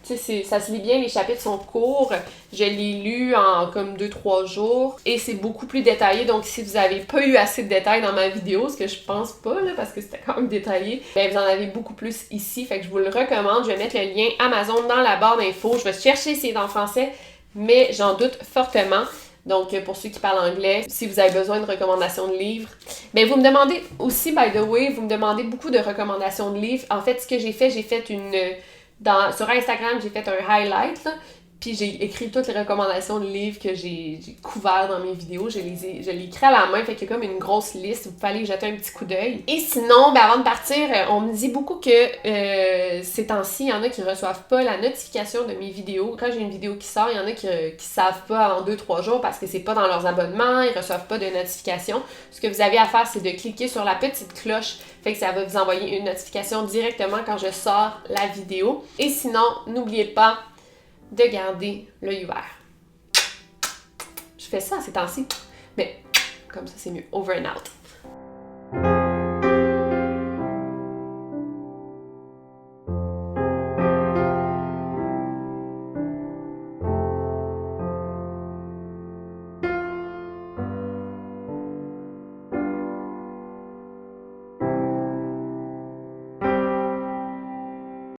[SPEAKER 3] Tu sais, ça se lit bien, les chapitres sont courts. Je l'ai lu en comme 2-3 jours. Et c'est beaucoup plus détaillé, donc si vous n'avez pas eu assez de détails dans ma vidéo, ce que je pense pas, là, parce que c'était quand même détaillé, ben vous en avez beaucoup plus ici, fait que je vous le recommande. Je vais mettre le lien Amazon dans la barre d'infos. Je vais chercher si c'est en français, mais j'en doute fortement. Donc, pour ceux qui parlent anglais, si vous avez besoin de recommandations de livres, ben vous me demandez aussi, by the way, vous me demandez beaucoup de recommandations de livres. En fait, ce que j'ai fait sur Instagram, j'ai fait un highlight, là, puis j'ai écrit toutes les recommandations de livres que j'ai couverts dans mes vidéos. Je l'ai écrit à la main, fait qu'il y a comme une grosse liste. Vous pouvez aller jeter un petit coup d'œil. Et sinon, ben avant de partir, on me dit beaucoup que ces temps-ci, il y en a qui reçoivent pas la notification de mes vidéos. Quand j'ai une vidéo qui sort, il y en a qui savent pas avant 2-3 jours parce que c'est pas dans leurs abonnements, ils reçoivent pas de notification. Ce que vous avez à faire, c'est de cliquer sur la petite cloche, fait que ça va vous envoyer une notification directement quand je sors la vidéo. Et sinon, n'oubliez pas de garder l'œil ouvert. Je fais ça ces temps-ci, mais comme ça c'est mieux. Over and out.